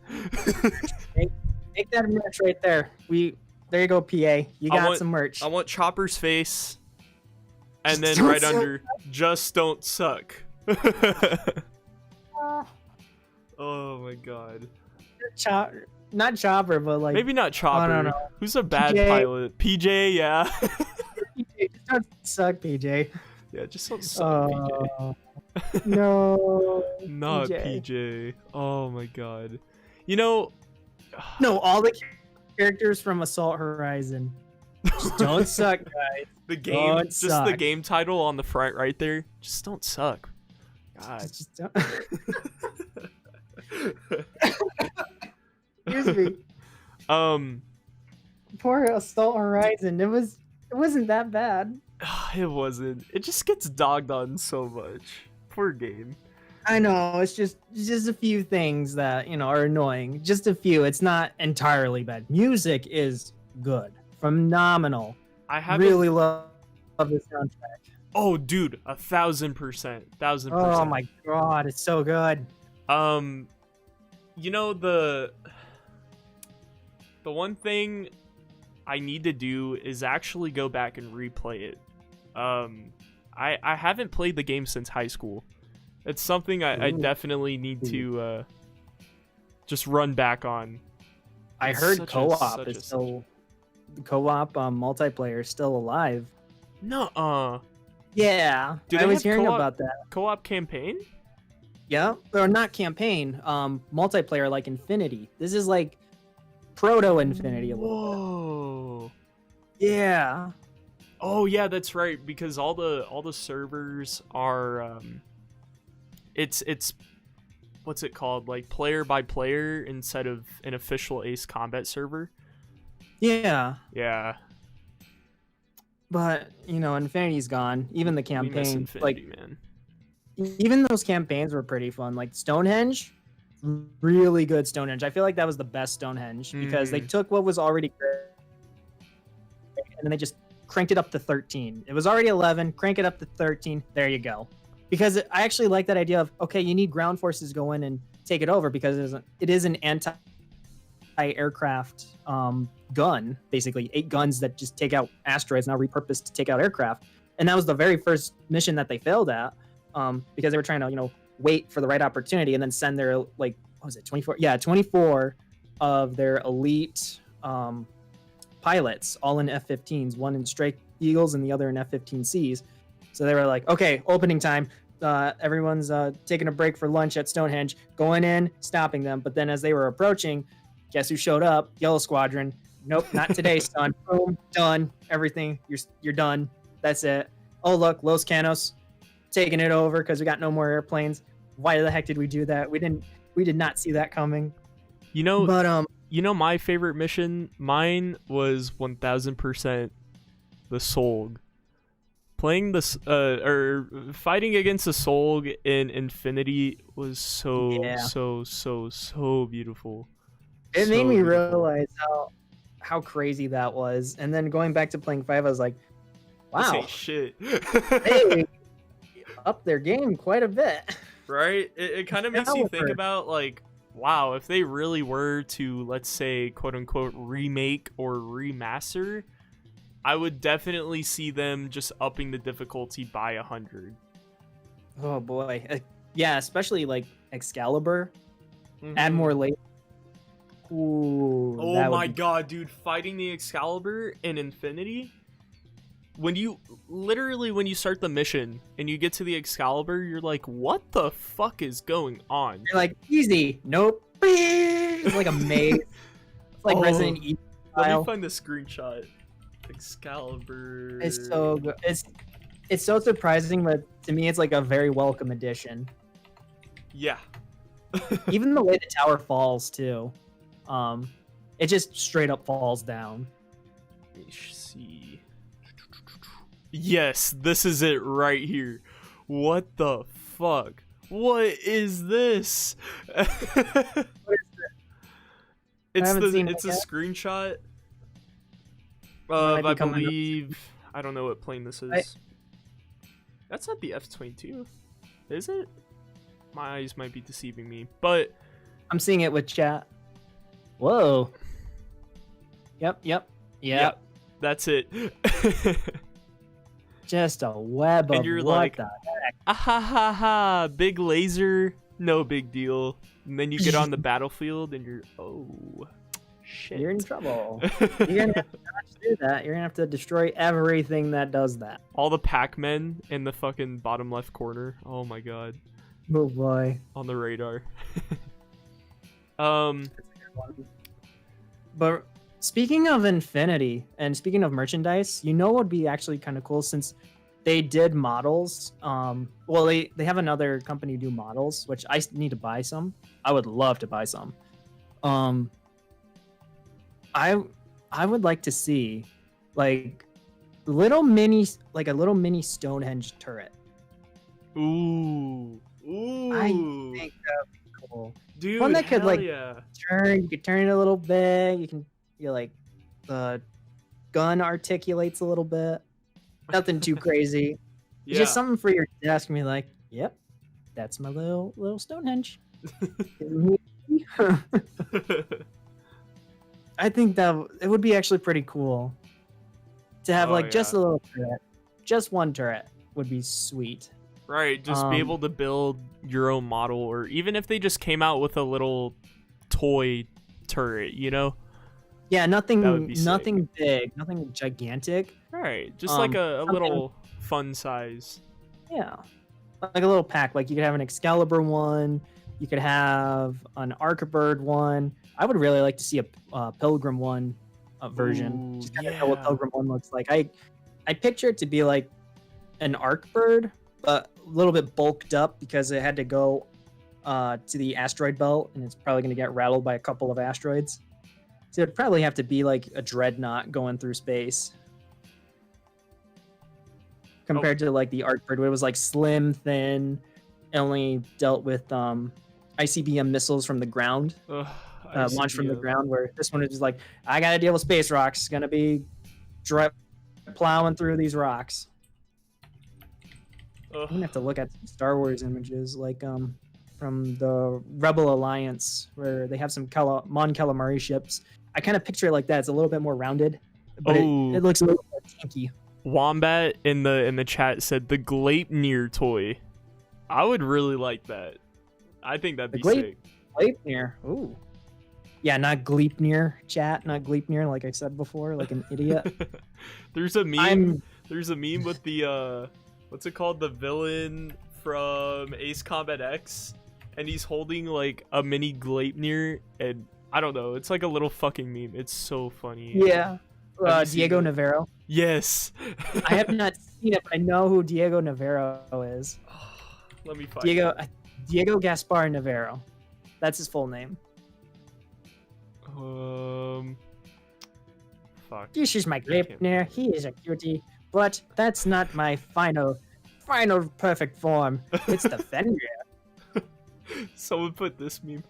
Make that merch right there. There you go, PA. You got some merch. I want Chopper's face. And then right under, just don't suck. Oh my God. Not Chopper, but like... Maybe not Chopper. No. Who's a bad PJ. pilot? PJ, yeah. PJ, just don't suck, PJ. Yeah, just don't suck, PJ. No. Not PJ. Oh my God. No, all the characters from Assault Horizon. Just don't suck, guys. The game, the game title on the front right there. Just don't suck. God. Just don't. Excuse me. Poor Assault Horizon. It wasn't that bad. It wasn't. It just gets dogged on so much. Poor game. I know. It's just a few things that are annoying. Just a few. It's not entirely bad. Music is good, phenomenal. I really love the soundtrack. Oh, dude, 1,000%, 1,000%. Oh my God, it's so good. The one thing I need to do is actually go back and replay it. I haven't played the game since high school. It's something I definitely need to just run back on. I heard co-op is still... Co-op multiplayer is still alive. No, yeah, I was hearing about that. Co-op campaign? Yeah, or not campaign. Multiplayer like Infinity. This is like proto Infinity a little bit. Yeah. Oh yeah, that's right. Because all the servers are it's what's it called? Like player by player instead of an official Ace Combat server. Yeah, Yeah, but you know, Infinity's gone. Even the we miss campaign, like Infinity, man. even those campaigns were pretty fun. Like Stonehenge, really good Stonehenge. I feel like that was the best Stonehenge because they took what was already great and then they just cranked it up to 13. It was already 11, crank it up to 13. There you go. Because I actually like that idea of, okay, you need ground forces to go in and take it over because it is an anti-aircraft gun, basically 8 guns that just take out asteroids now repurposed to take out aircraft. And that was the very first mission that they failed at because they were trying to, you know, wait for the right opportunity and then send their, like, what was it, 24? Yeah, 24 of their elite pilots, all in F-15s, one in Strike Eagles and the other in F-15Cs. So they were like, okay, opening time. Everyone's taking a break for lunch at Stonehenge, going in, stopping them. But then as they were approaching, guess who showed up? Yellow Squadron. Nope, not today, son. Boom, done. Everything. You're done. That's it. Oh, look, Los Canos taking it over because we got no more airplanes. Why the heck did we do that? We did not see that coming. You know, But you know my favorite mission? Mine was 1000% the Solg. Playing this or fighting against the Solg in Infinity was so beautiful. It So made me beautiful. realize how crazy that was. And then going back to playing 5, I was like, This wow, ain't shit. they upped their game quite a bit. Right? It kind of makes you think about, like, wow, if they really were to, let's say, quote unquote, remake or remaster, I would definitely see them just upping the difficulty by 100. Oh boy. Yeah, especially like Excalibur. Add more later. Ooh, oh my god, dude, fighting the Excalibur in Infinity? When you start the mission and you get to the Excalibur, you're like, what the fuck is going on? You're like, easy. Nope. It's like a maze. It's like Resident Evil Let style. me find the screenshot. Excalibur. It's so good. It's so surprising, but to me it's like a very welcome addition. Yeah. Even the way the tower falls too. It just straight up falls down. Let me see. Yes, this is it right here. What the fuck? What is this? It's a screenshot of, I believe, I don't know what plane this is. That's not the F-22, is it? My eyes might be deceiving me, but I'm seeing it with chat. Whoa. Yep. That's it. Just a web of and you're what like, the heck? ah ha ha ha, big laser, no big deal. And then you get on the battlefield and you're, oh, shit. You're in trouble. You're gonna have to not do that. You're gonna have to destroy everything that does that. All the Pac-Men in the fucking bottom left corner. Oh my god. Oh boy. On the radar. But speaking of Infinity and speaking of merchandise, you know what would be actually kind of cool since they did models. Well, they have another company do models, which I need to buy some. I would love to buy some. I would like to see like a little mini Stonehenge turret. Ooh. I think that would be cool. Dude, one that could like yeah. you could turn it a little bit. You like the gun articulates a little bit. Nothing too crazy. Yeah. Just something for your desk and be like, yep, that's my little Stonehenge. I think that it would be actually pretty cool to have just a little turret. Just one turret would be sweet. Right, just be able to build your own model, or even if they just came out with a little toy turret, you know? Yeah, nothing big, nothing gigantic. Right, just like a little fun size. Yeah, like a little pack. Like you could have an Excalibur one, you could have an Archibird one. I would really like to see a Pilgrim one version. Ooh, just kind of know what Pilgrim one looks like. I picture it to be like an arc bird, but a little bit bulked up because it had to go to the asteroid belt, and it's probably going to get rattled by a couple of asteroids. So it'd probably have to be like a dreadnought going through space. Compared to like the arc bird, where it was like slim, thin, only dealt with ICBM missiles from the ground, launched from the ground. Where this one is just like, I got to deal with space rocks. It's gonna be plowing through these rocks. I'm gonna have to look at some Star Wars images, like from the Rebel Alliance, where they have some Mon Calamari ships. I kind of picture it like that. It's a little bit more rounded, but it looks a little more tanky. Wombat in the chat said the Gleipnir toy. I would really like that. I think that'd be sick. Gleipnir. Ooh. Yeah, not Gleipnir, chat, not Gleipnir, like I said before, like an idiot. There's a meme. There's a meme with the what's it called? The villain from Ace Combat X, and he's holding like a mini Gleipnir, and I don't know. It's like a little fucking meme. It's so funny. Yeah. Diego Navarro. Yes. I have not seen it, but I know who Diego Navarro is. Let me find Diego Gaspar Navarro. That's his full name. Fuck. This is my Gleipnir. He is a cutie, but that's not my final perfect form. It's the Fenrir. Someone put this meme.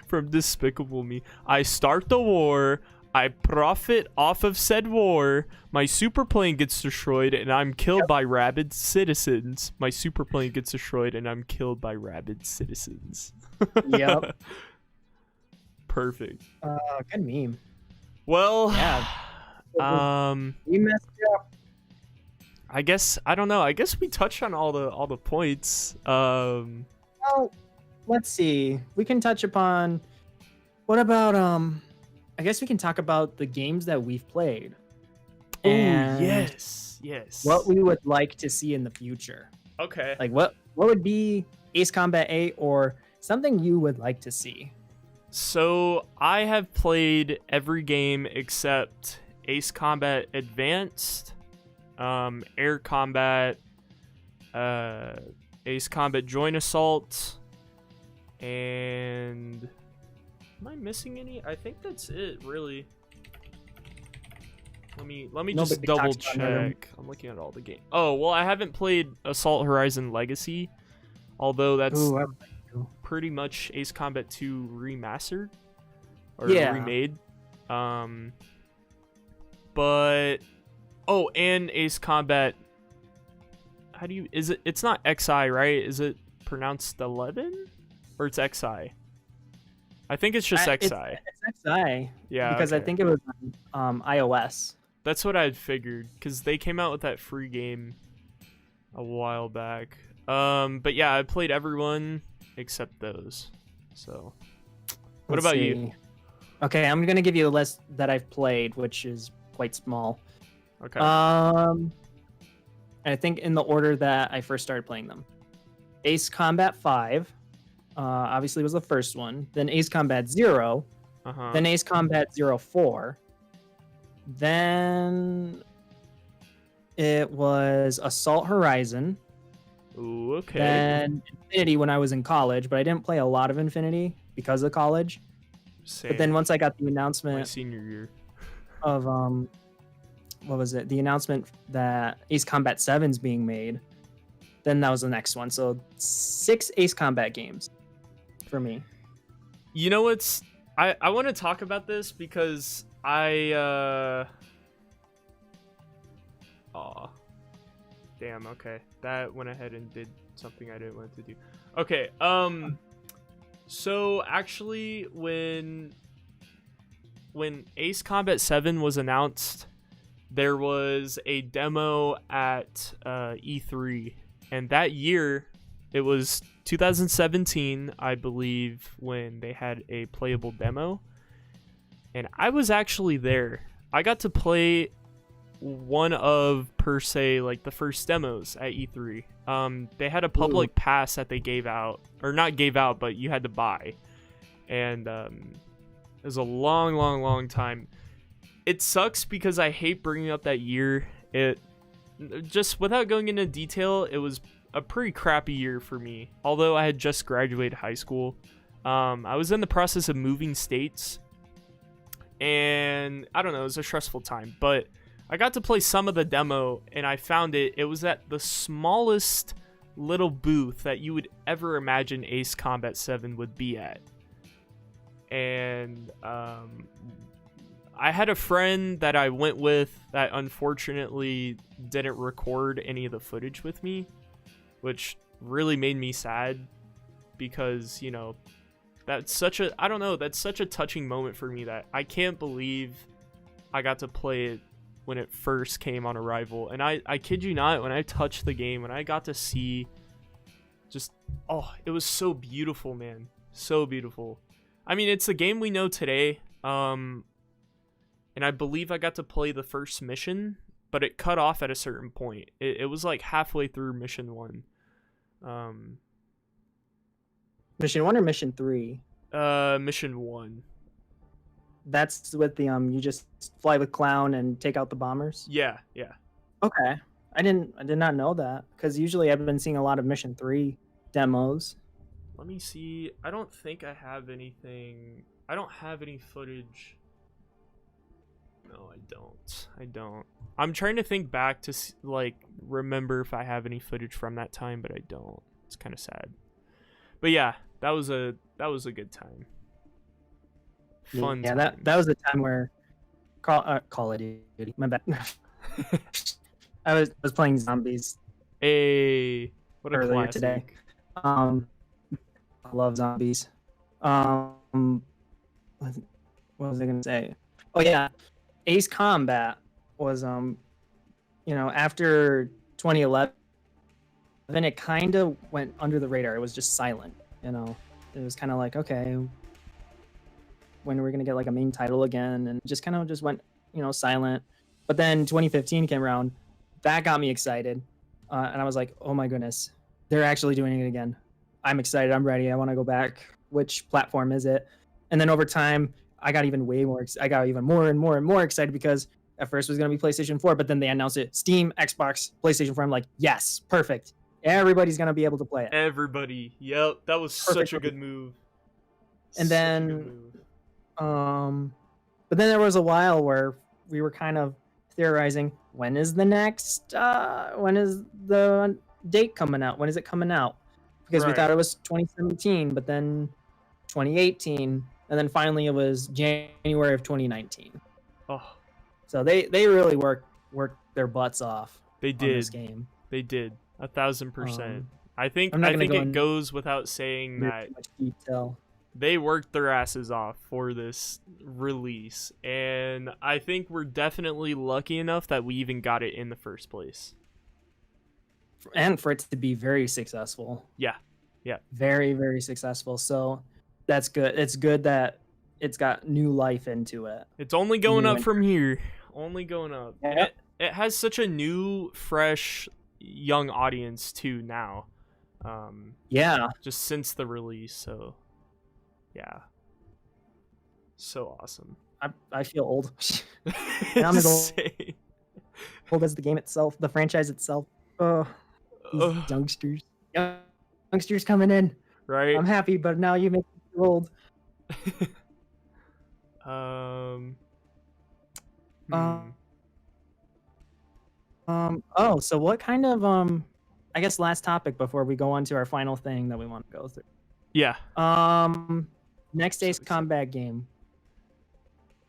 From Despicable Me. I start the war. I profit off of said war. My super plane gets destroyed and I'm killed by rabid citizens. My super plane gets destroyed and I'm killed by rabid citizens. Yep. Perfect. Good meme. Well, yeah. You messed up. I guess I don't know. I guess we touched on all the points. Well, let's see. We can touch upon. What about I guess we can talk about the games that we've played. Oh yes. What we would like to see in the future. Okay. Like what would be Ace Combat 8 or something you would like to see? So I have played every game except Ace Combat Advanced, Air Combat, Ace Combat Joint Assault, and am I missing any? I think that's it, really. Let me just double check. I'm looking at all the games. Oh, well, I haven't played Assault Horizon Legacy, although that's pretty much Ace Combat 2 remastered or remade. But and Ace Combat. It's not XI, right? Is it pronounced 11 or it's XI? I think it's just XI. It's XI. Yeah, because I think it was on iOS. That's what I had figured, because they came out with that free game a while back. But yeah, I played everyone except those. So, what about you? Okay, I'm gonna give you a list that I've played, which is quite small. Okay. I think in the order that I first started playing them. Ace Combat 5, obviously was the first one. Then Ace Combat 0. Then Ace Combat 04. Then it was Assault Horizon. Ooh, okay. Then Infinity when I was in college, but I didn't play a lot of Infinity because of college. Same. But then once I got the announcement my senior year of what was it? The announcement that Ace Combat 7 is being made. Then that was the next one. So 6 Ace Combat games for me. You know what's I want to talk about this because okay. That went ahead and did something I didn't want to do. Okay, so actually when Ace Combat 7 was announced, there was a demo at E3, and that year, it was 2017, I believe, when they had a playable demo, and I was actually there. I got to play one of, per se, like the first demos at E3. They had a public pass that they gave out, or not gave out, but you had to buy, and it was a long time. it sucks because I hate bringing up that year. It just, without going into detail, it was a pretty crappy year for me. Although I had just graduated high school, I was in the process of moving states, and I don't know, it was a stressful time. But I got to play some of the demo, and I found it was at the smallest little booth that you would ever imagine Ace Combat 7 would be at. And I had a friend that I went with that unfortunately didn't record any of the footage with me, which really made me sad because, you know, that's such a, I don't know, that's such a touching moment for me that I can't believe I got to play it when it first came on arrival. And I kid you not, when I touched the game, when I got to see just, oh, it was so beautiful, man. So beautiful. I mean, it's the game we know today. And I believe I got to play the first mission, but it cut off at a certain point. It was like halfway through mission 1. Mission 1 or Mission 3? Mission 1. That's with the you just fly with Clown and take out the bombers? Yeah. Okay. I did not know that, because usually I've been seeing a lot of Mission 3 demos. Let me see. I don't think I have anything. I don't have any footage. No, I don't. I'm trying to think back to like remember if I have any footage from that time, but I don't. It's kind of sad. But yeah, that was a good time. Fun. Yeah, time. that was the time where Call of Duty. My bad. I was playing zombies. Hey, what a earlier classic. Today. I love zombies. What was I gonna say? Oh yeah, Ace Combat was after 2011, then it kind of went under the radar. It was just silent. It was kind of like, okay, when are we gonna get like a main title again? And just kind of went silent. But then 2015 came around. That got me excited, and I was like, oh my goodness, they're actually doing it again. I'm excited. I'm ready. I want to go back. Which platform is it? And then over time, I got even more and more excited, because at first it was going to be PlayStation 4, but then they announced it Steam, Xbox, PlayStation 4. I'm like, yes, perfect. Everybody's going to be able to play it. Everybody. Yep, that was such a good move. And then but then there was a while where we were kind of theorizing, when is the date coming out? When is it coming out? Because we thought it was 2017, but then 2018, and then finally it was January of 2019. Oh, so they really worked their butts off. They did. On this game. They did 1,000%. I think it goes without saying that much detail. They worked their asses off for this release, and I think we're definitely lucky enough that we even got it in the first place. And for it to be very successful. Yeah. Very, very successful. So that's good. It's good that it's got new life into it. It's only going up from here. Only going up. Yeah. It has such a new, fresh, young audience too now. Yeah. Just since the release. So, yeah. So awesome. I feel old. And I'm as old as the game itself, the franchise itself. Oh. These youngsters coming in. Right. I'm happy, but now you make me feel old. Oh, so what kind of I guess last topic before we go on to our final thing that we want to go through. Yeah. Next Ace Combat game.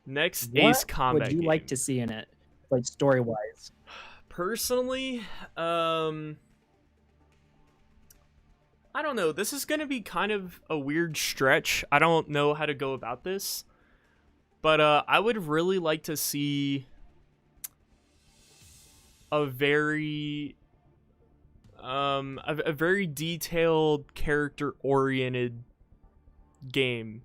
Next Ace Combat would you like to see in it, like story wise? Personally, I don't know. This is going to be kind of a weird stretch. I don't know how to go about this. But I would really like to see a very detailed, character-oriented game.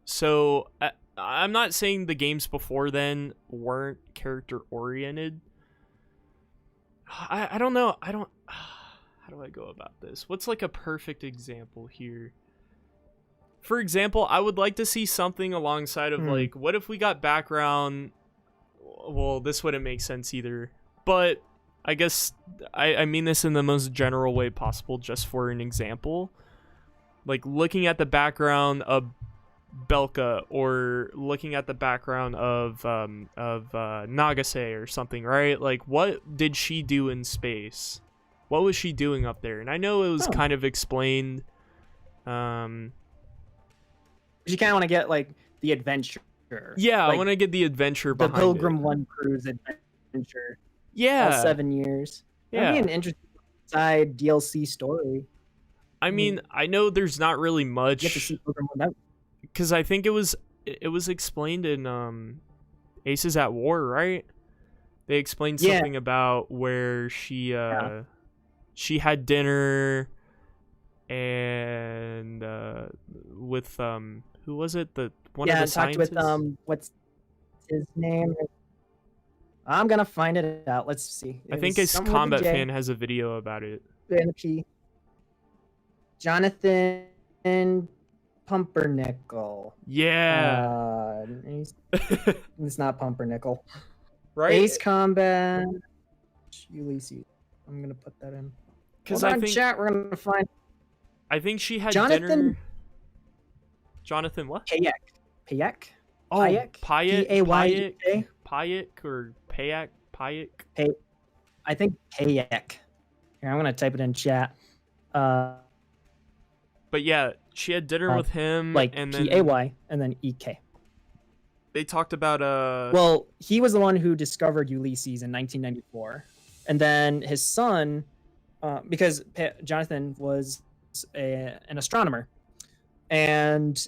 So I'm not saying the games before then weren't character-oriented. I don't know. How do I go about this? What's like a perfect example here? For example, I would like to see something alongside of like, what if we got background well, this wouldn't make sense either. But I guess I mean this in the most general way possible, just for an example. Like looking at the background of Belka, or looking at the background of Nagase or something, right? Like, what did she do in space? What was she doing up there? And I know it was kind of explained. You kind of want to get like the adventure. Yeah, like, I want to get the adventure the behind Pilgrim it. One cruise adventure. Yeah, all 7 years. Yeah, That'd be an interesting side DLC story. I mean, I know there's not really much. You get to see Pilgrim One. Because I think it was explained in Aces at War, right? They explained something about where she had dinner and with who was it? The one of the scientists? Talked with what's his name? I'm gonna find it out. Let's see. I think Ace Combat Fan has a video about it. Jonathan Pumpernickel. Yeah. It's not Pumpernickel. Right? Ace Combat Ulysses. I'm gonna put that in. Because I think chat, we're gonna find. I think she had Jonathan. Dinner. Jonathan what? Payek. Oh, Payek. Payek. Payek or Payek. I think Payek. Here, I'm gonna type it in chat. But yeah, she had dinner with him, like and then Pay and then EK. They talked about Well, he was the one who discovered Ulysses in 1994, and then his son, because Jonathan was an astronomer, and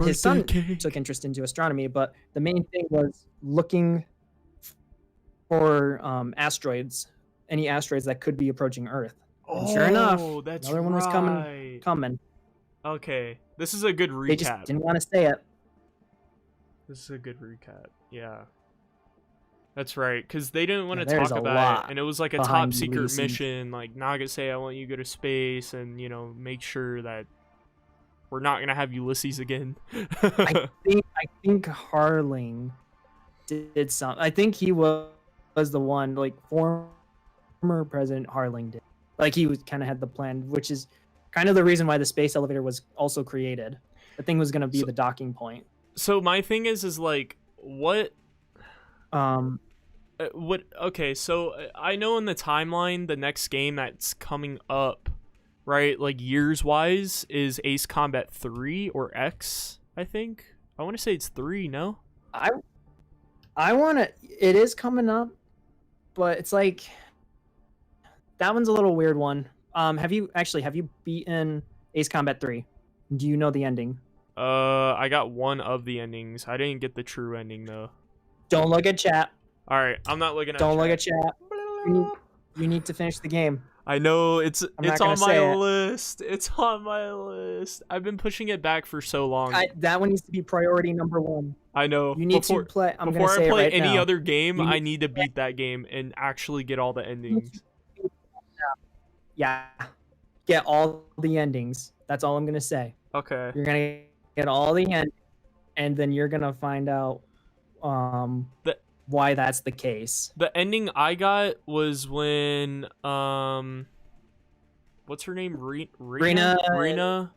his son took interest into astronomy. But the main thing was looking for asteroids, any asteroids that could be approaching Earth. And sure enough, another one was coming. Okay, this is a good recap. They just didn't want to say it. This is a good recap. Yeah. That's right, because they didn't want to talk about it, and it was like a top secret mission. Like Nagase, I want you to go to space and, you know, make sure that we're not gonna have Ulysses again. I think Harling did something. I think he was the one, like former President Harling did. Like he was kind of had the plan, which is kind of the reason why the space elevator was also created. The thing was gonna be the docking point. So my thing is like what okay, so I know in the timeline the next game that's coming up, right, like years wise, is Ace Combat 3 or X, I think. I want to say it's 3, no? I want to, it is coming up, but it's like that one's a little weird one. Have you beaten Ace Combat 3? Do you know the ending? I got one of the endings. I didn't get the true ending though. Don't look at chat. All right, I'm not looking at. Don't look at chat. You need to finish the game. I know it's on my list. It's on my list. I've been pushing it back for so long. That one needs to be priority number 1. I know. You need to play. Before I play any other game, I need to beat that game and actually get all the endings. Yeah, get all the endings. That's all I'm gonna say. Okay. You're gonna get all the end, and then you're gonna find out why that's the case. The ending I got was when what's her name? Rena.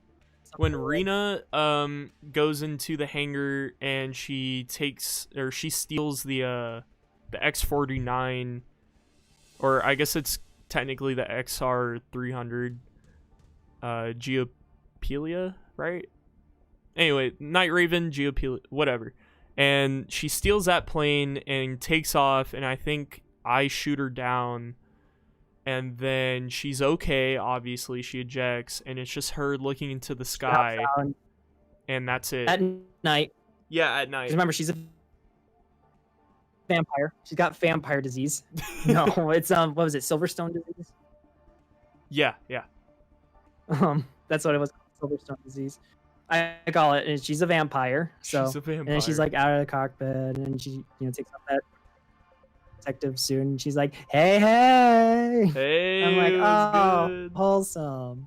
When Rena goes into the hangar and she steals the X-49, or I guess it's technically the XR-300 Geopelia, right? Anyway, Night Raven, Geopelia, whatever. And she steals that plane and takes off, and I think I shoot her down, and then she's okay, obviously, she ejects, and it's just her looking into the sky, and that's it. At night. Yeah, at night. Remember, she's a vampire. She's got vampire disease. No, it's what was it, Silverstone disease? Yeah. That's what it was, Silverstone disease. I call it, and she's a vampire. So she's a vampire. And then she's like out of the cockpit, and she takes off that protective suit, and she's like, hey. I'm like, oh, good. Wholesome.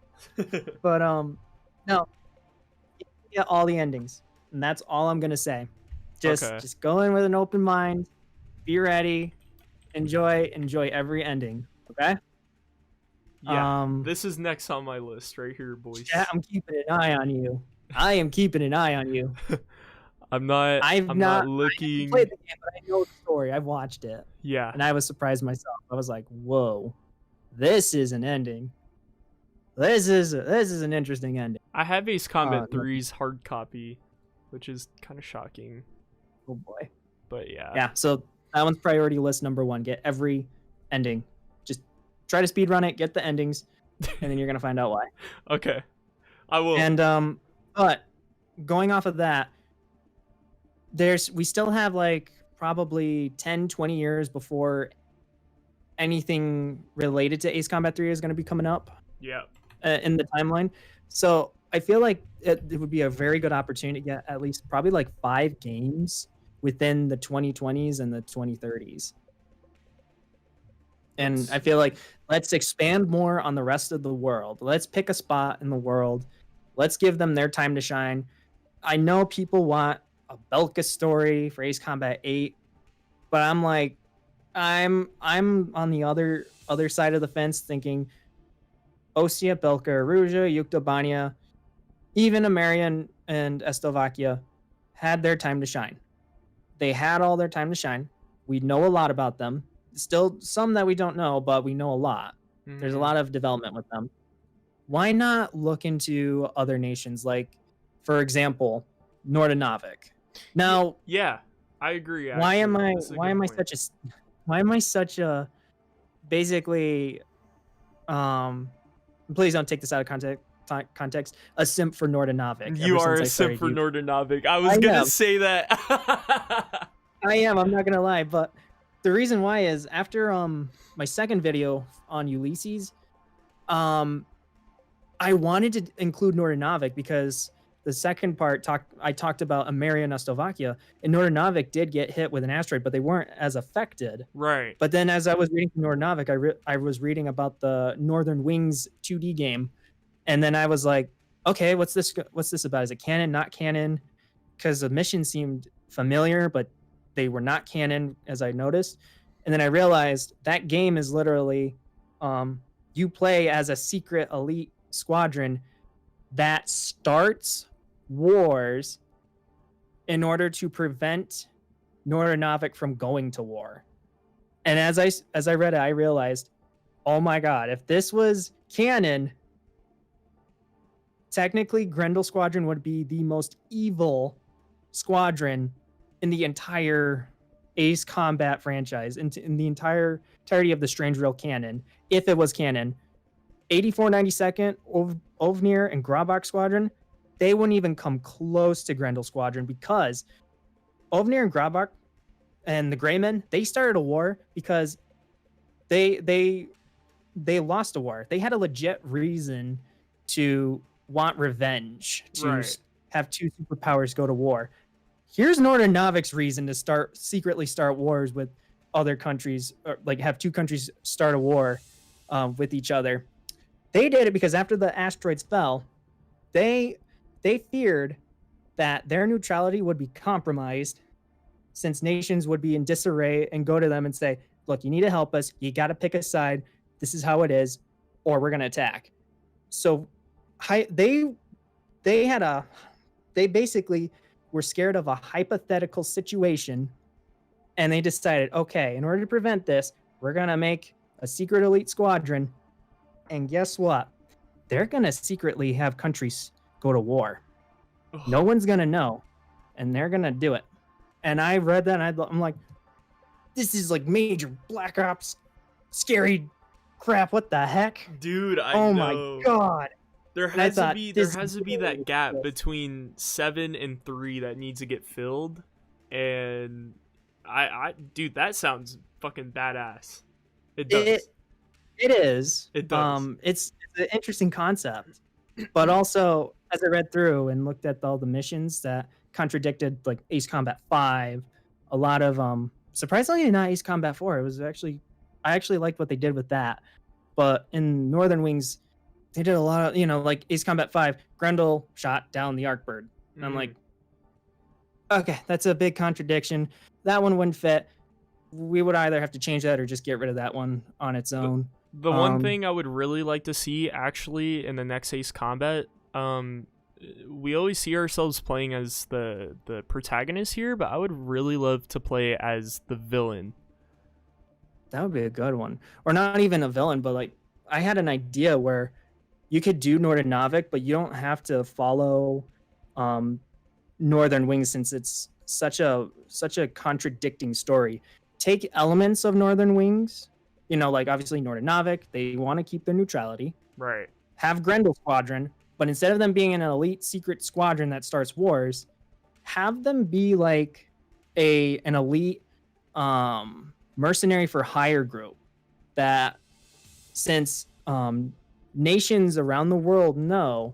But no, you get all the endings, and that's all I'm gonna say. Just go in with an open mind. be ready, enjoy every ending. Okay. Yeah, this is next on my list right here, boys. Chat, I'm keeping an eye on you. I am keeping an eye on you. I'm not I haven't looking. played the game, but I know the story. I've watched it. Yeah. And I was surprised myself. I was like, whoa, this is an ending. This is an interesting ending. I have Ace Combat 3's hard copy, which is kind of shocking. Oh boy. But yeah. Yeah, so that one's priority list number 1. Get every ending. Just try to speedrun it, get the endings, and then you're gonna find out why. Okay. I will. And but going off of that, we still have like probably 10, 20 years before anything related to Ace Combat 3 is going to be coming up. Yeah. In the timeline. So I feel like it would be a very good opportunity to get at least probably like 5 games within the 2020s and the 2030s. And I feel like let's expand more on the rest of the world. Let's pick a spot in the world. Let's give them their time to shine. I know people want a Belka story for Ace Combat 8, but I'm like, I'm on the other side of the fence thinking Ostia, Belka, Aruja, Yuktobania, even Amerian and Estovakia had their time to shine. They had all their time to shine. We know a lot about them. Still some that we don't know, but we know a lot. Mm-hmm. There's a lot of development with them. Why not look into other nations, like, for example, Nordinavik? Now, yeah, I agree. Actually. Why am I such a basically please don't take this out of context, a simp for Nordinavik? You are a simp for Nordinavik. I was gonna say that. I am, I'm not gonna lie, but the reason why is after my second video on Ulysses, I wanted to include Nordinavik because the second part I talked about Ameria and Estovakia, and Nordinavik did get hit with an asteroid, but they weren't as affected. Right. But then as I was reading Nordinavik, I was reading about the Northern Wings 2D game, and then I was like, okay, what's this about? Is it canon, not canon? Because the mission seemed familiar, but they were not canon, as I noticed. And then I realized that game is literally you play as a secret elite squadron that starts wars in order to prevent Nordinavik from going to war. And as I read it, I realized, oh my god, if this was canon, technically Grendel Squadron would be the most evil squadron in the entire Ace Combat franchise, in the entirety of the Strange Real canon, if it was canon. 8492nd, Ovnir, and Grabak Squadron, they wouldn't even come close to Grendel Squadron because Ovnir and Grabak and the Greymen, they started a war because they lost a war. They had a legit reason to want revenge, to have 2 superpowers go to war. Here's Nordinavik's reason to secretly start wars with other countries, or like have 2 countries start a war with each other. They did it because after the asteroids fell, they feared that their neutrality would be compromised since nations would be in disarray and go to them and say, look, you need to help us. You got to pick a side. This is how it is, or we're going to attack. So they basically were scared of a hypothetical situation, and they decided, okay, in order to prevent this, we're going to make a secret elite squadron. And guess what? They're going to secretly have countries go to war. No one's going to know, and they're going to do it. And I read that, and I'm like, this is like major Black Ops scary crap. What the heck? Dude, I know. My god. There has to be that gap between 7 and 3 that needs to get filled. And dude, that sounds fucking badass. It does. It is. It does. It's an interesting concept, but also as I read through and looked at all the missions that contradicted like Ace Combat 5, a lot of surprisingly not Ace Combat 4. It was I actually liked what they did with that, but in Northern Wings, they did a lot of like Ace Combat 5. Grendel shot down the Arcbird, and I'm like, okay, that's a big contradiction. That one wouldn't fit. we would either have to change that or just get rid of that one on its The, own. the one thing I would really like to see actually in the next Ace Combat, we always see ourselves playing as the protagonist here, but I would really love to play as the villain. That would be a good one. Or not even a villain, but like I had an idea where you could do Nordernavik, but you don't have to follow Northern Wings since it's such a contradicting story. Take elements of Northern Wings, like obviously Nordernavik, they want to keep their neutrality. Right. Have Grendel Squadron, but instead of them being an elite secret squadron that starts wars, have them be like an elite mercenary for hire group that, since nations around the world know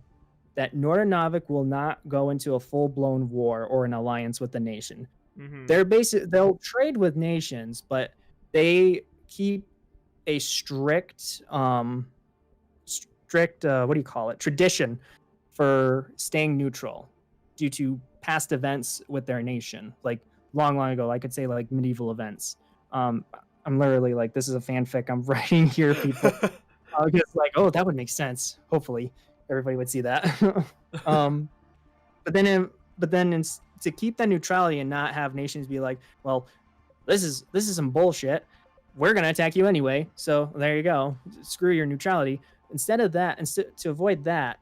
that Nordernavik will not go into a full-blown war or an alliance with the nation. Mm-hmm. They'll trade with nations, but they keep a strict tradition for staying neutral due to past events with their nation, like long ago. I could say like medieval events. I'm literally like, this is a fanfic I'm writing here, people. I was just like, oh, that would make sense. Hopefully everybody would see that. But then to keep that neutrality and not have nations be like, well, this is some bullshit, we're gonna attack you anyway, so there you go, screw your neutrality. Instead of that, to avoid that,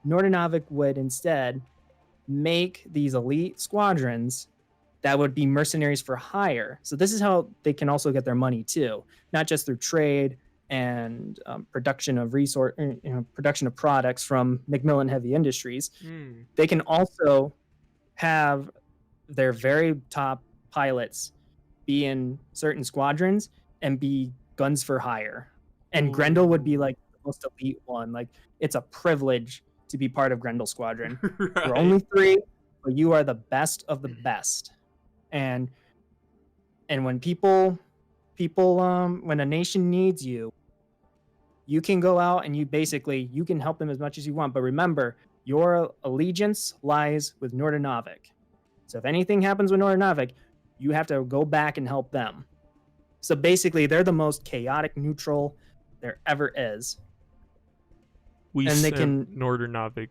Nordernavik would instead make these elite squadrons that would be mercenaries for hire. So this is how they can also get their money too, not just through trade and production of production of products from Macmillan Heavy Industries. They can also have their very top pilots be in certain squadrons and be guns for hire. And Grendel would be like the most elite one. Like, it's a privilege to be part of Grendel Squadron. Right. You're only 3, but you are the best of the best. And when when a nation needs you, you can go out and you can help them as much as you want. But remember, your allegiance lies with Nordernavik. So if anything happens with Nordernavik, you have to go back and help them. So basically, they're the most chaotic neutral there ever is. We and they can Nordernavik.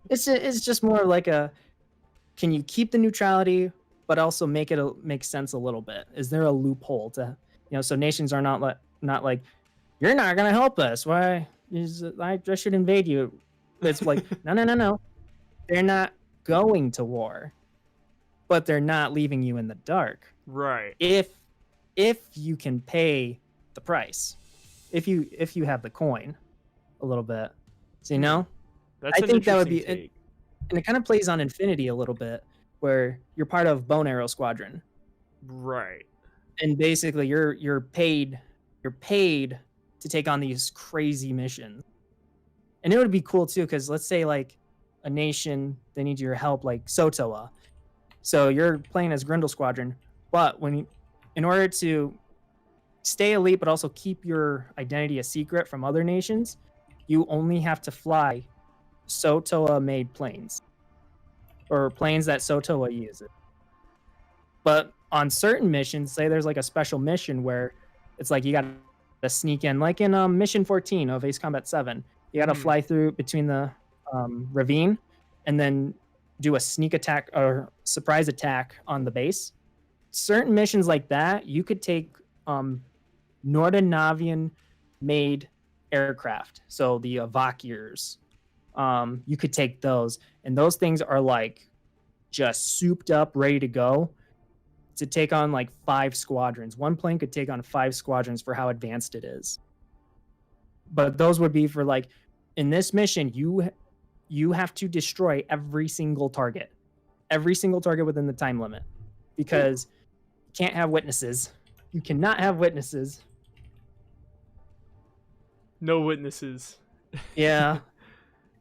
It's just more like can you keep the neutrality but also make sense a little bit? Is there a loophole to, so nations are not like, you're not gonna help us, why I should invade you? It's like, no, they're not going to war, but they're not leaving you in the dark. Right. If you can pay the price, if you have the coin a little bit, so I think that would be it, and it kind of plays on Infinity a little bit, where you're part of Bone Arrow Squadron, right? And basically you're paid to take on these crazy missions. And it would be cool too, because let's say like a nation, they need your help, like Sotoa. So you're playing as Grendel Squadron, but in order to stay elite but also keep your identity a secret from other nations, you only have to fly Sotoa made planes, or planes that Sotoa uses. But on certain missions, say there's like a special mission where it's like you got to sneak in, like in mission 14 of Ace Combat 7, you got to fly through between the ravine and then do a sneak attack or surprise attack on the base. Certain missions like that, you could take Nordanavian made aircraft, so the Avakiers. You could take those, and those things are like just souped up, ready to go to take on like 5 squadrons. One plane could take on 5 squadrons for how advanced it is. But those would be for like, in this mission, you have to destroy every single target within the time limit, because you can't have witnesses. You cannot have witnesses. No witnesses. Yeah.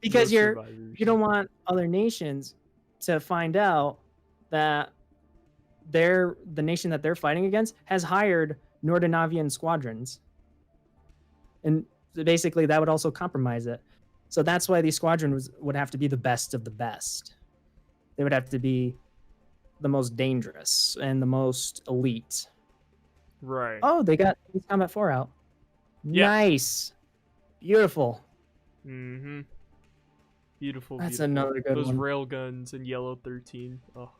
Because you don't want other nations to find out that the nation that they're fighting against has hired Nordanavian squadrons. And basically that would also compromise it. So that's why these squadrons would have to be the best of the best. They would have to be the most dangerous and the most elite. Right. Oh, they got Ace Combat 4 out. Yeah. Nice. Beautiful. Mm-hmm. Beautiful. That's beautiful. another good Those one. rail guns in yellow 13. Oh.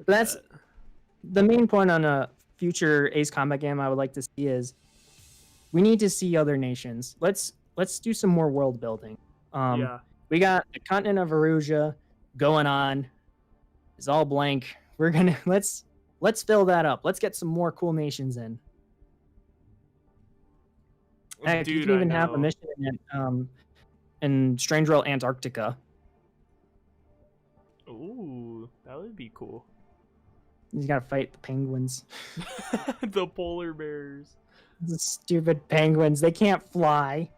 That's the main point on a future Ace Combat game I would like to see is we need to see other nations. Let's do some more world building. Yeah. We got the continent of Erusia going on. It's all blank. We're gonna let's fill that up. Let's get some more cool nations in. Heck, you Dude, can even I have a know. mission in Strange World Antarctica. Ooh, that would be cool. You gotta fight the penguins. The polar bears. The stupid penguins. They can't fly.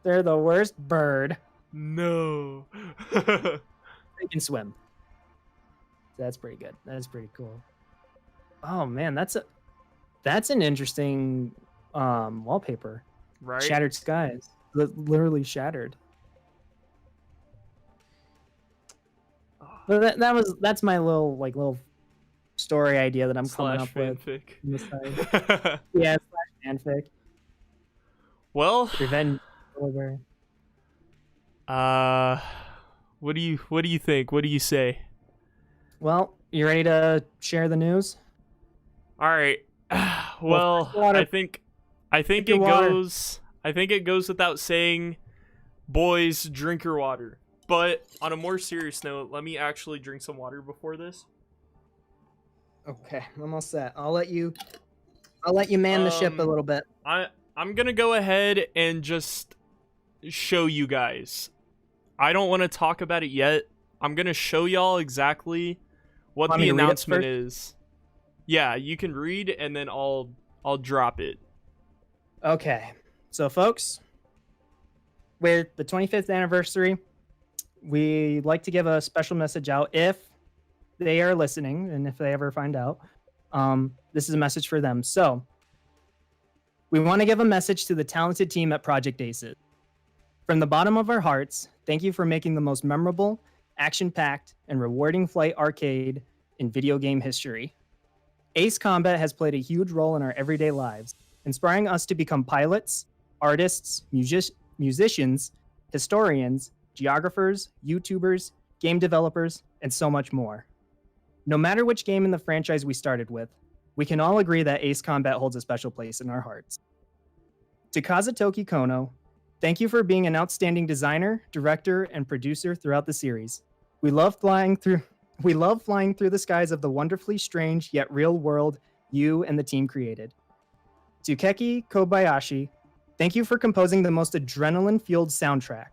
They're the worst bird. No. They can swim. That's pretty good. That's pretty cool. Oh man, that's an interesting wallpaper. Right? Shattered skies. Literally shattered. But that's my little story idea that I'm coming up with. Fanfic. Yeah, fanfic. Well, Revenge. Over. what do you think? What do you say? Well, you ready to share the news? All right. Well, I think it goes without saying, boys, drink your water. But on a more serious note, let me actually drink some water before this. Okay, I'm all set. I'll let you man the ship a little bit. I'm gonna go ahead and just show you guys. I don't want to talk about it yet. I'm gonna show y'all exactly what the announcement is. Yeah, you can read and then I'll drop it. Okay. So folks, with the 25th anniversary, we like to give a special message out if they are listening and if they ever find out. This is a message for them. So we want to give a message to the talented team at Project Aces. From the bottom of our hearts, thank you for making the most memorable, action-packed, and rewarding flight arcade in video game history. Ace Combat has played a huge role in our everyday lives, inspiring us to become pilots, artists, musicians, historians, geographers, YouTubers, game developers, and so much more. No matter which game in the franchise we started with, we can all agree that Ace Combat holds a special place in our hearts. To Kazutoki Kono, thank you for being an outstanding designer, director, and producer throughout the series. We love flying through the skies of the wonderfully strange yet real world you and the team created. To Keki Kobayashi, thank you for composing the most adrenaline-fueled soundtrack.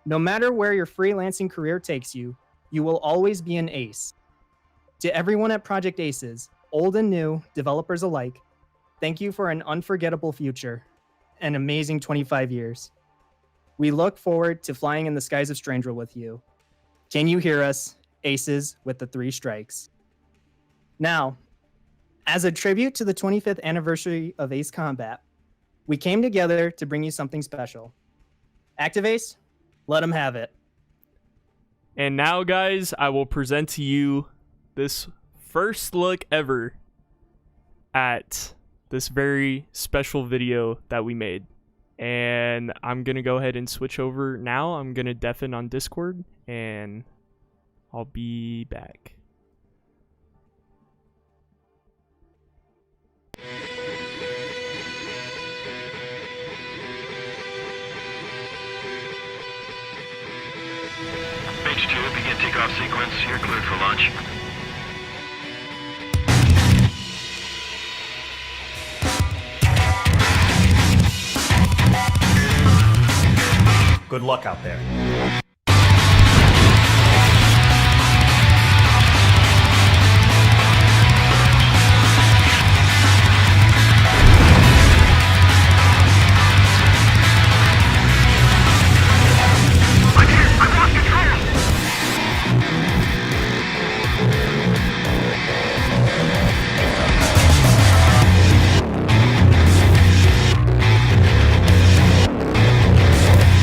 No matter where your freelancing career takes you, you will always be an ace. To everyone at Project Aces, old and new, developers alike, thank you for an unforgettable future, an amazing 25 years. We look forward to flying in the skies of Stranger with you. Can you hear us, Aces with the 3 strikes? Now, as a tribute to the 25th anniversary of Ace Combat, we came together to bring you something special. ActivAce, let them have it. And now, guys, I will present to you this first look ever at this very special video that we made. And I'm going to go ahead and switch over now. I'm going to deafen on Discord, and I'll be back. H2, begin takeoff sequence. You're cleared for launch. Good luck out there.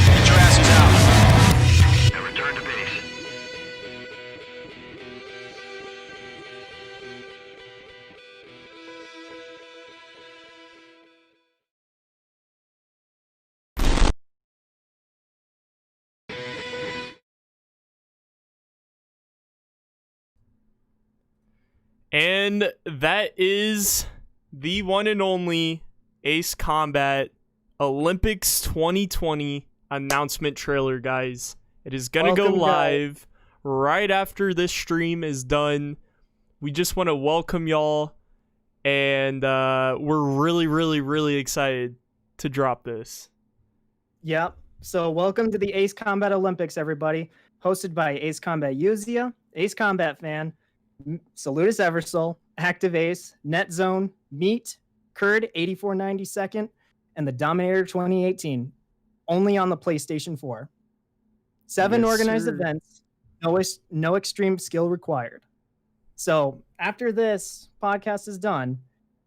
Get your asses out. And that is the one and only Ace Combat Olympics 2020 announcement trailer, guys. It is going to go live right after this stream is done. We just want to welcome y'all, and we're really, really, really excited to drop this. Yep. So welcome to the Ace Combat Olympics, everybody. Hosted by Ace Combat Uzia, Ace Combat Fan, SolutusEversol, ActivAce, NetZone, Meat, Curd 8492nd, and the Dominator 2018. Only on the PlayStation 4. 7 organized events, no extreme skill required. So after this podcast is done,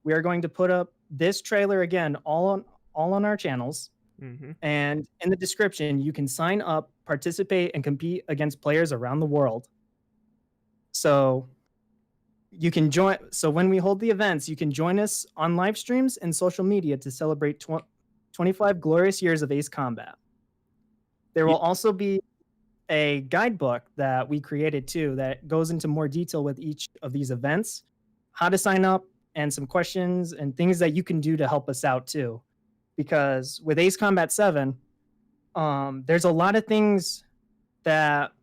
we are going to put up this trailer again all on our channels. Mm-hmm. And in the description, you can sign up, participate, and compete against players around the world. So you can join. So when we hold the events, you can join us on live streams and social media to celebrate 25 glorious years of Ace Combat. There will also be a guidebook that we created too that goes into more detail with each of these events, how to sign up, and some questions and things that you can do to help us out too. Because with Ace Combat 7, there's a lot of things that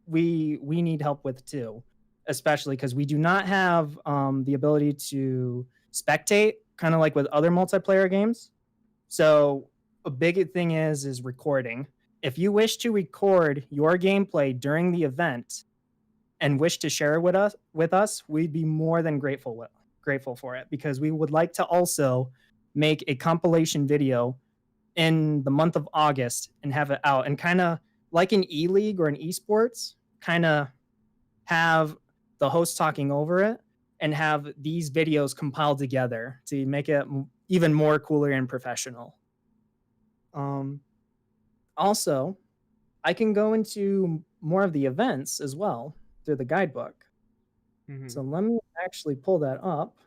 we need help with too, especially because we do not have the ability to spectate, kind of like with other multiplayer games. So a big thing is recording. If you wish to record your gameplay during the event and wish to share it with us, we'd be more than grateful for it, because we would like to also make a compilation video in the month of August and have it out, and kind of like an e-league or an esports, kind of have the host talking over it and have these videos compiled together to make it even more cooler and professional. Also, I can go into more of the events as well through the guidebook. Mm-hmm. So let me actually pull that up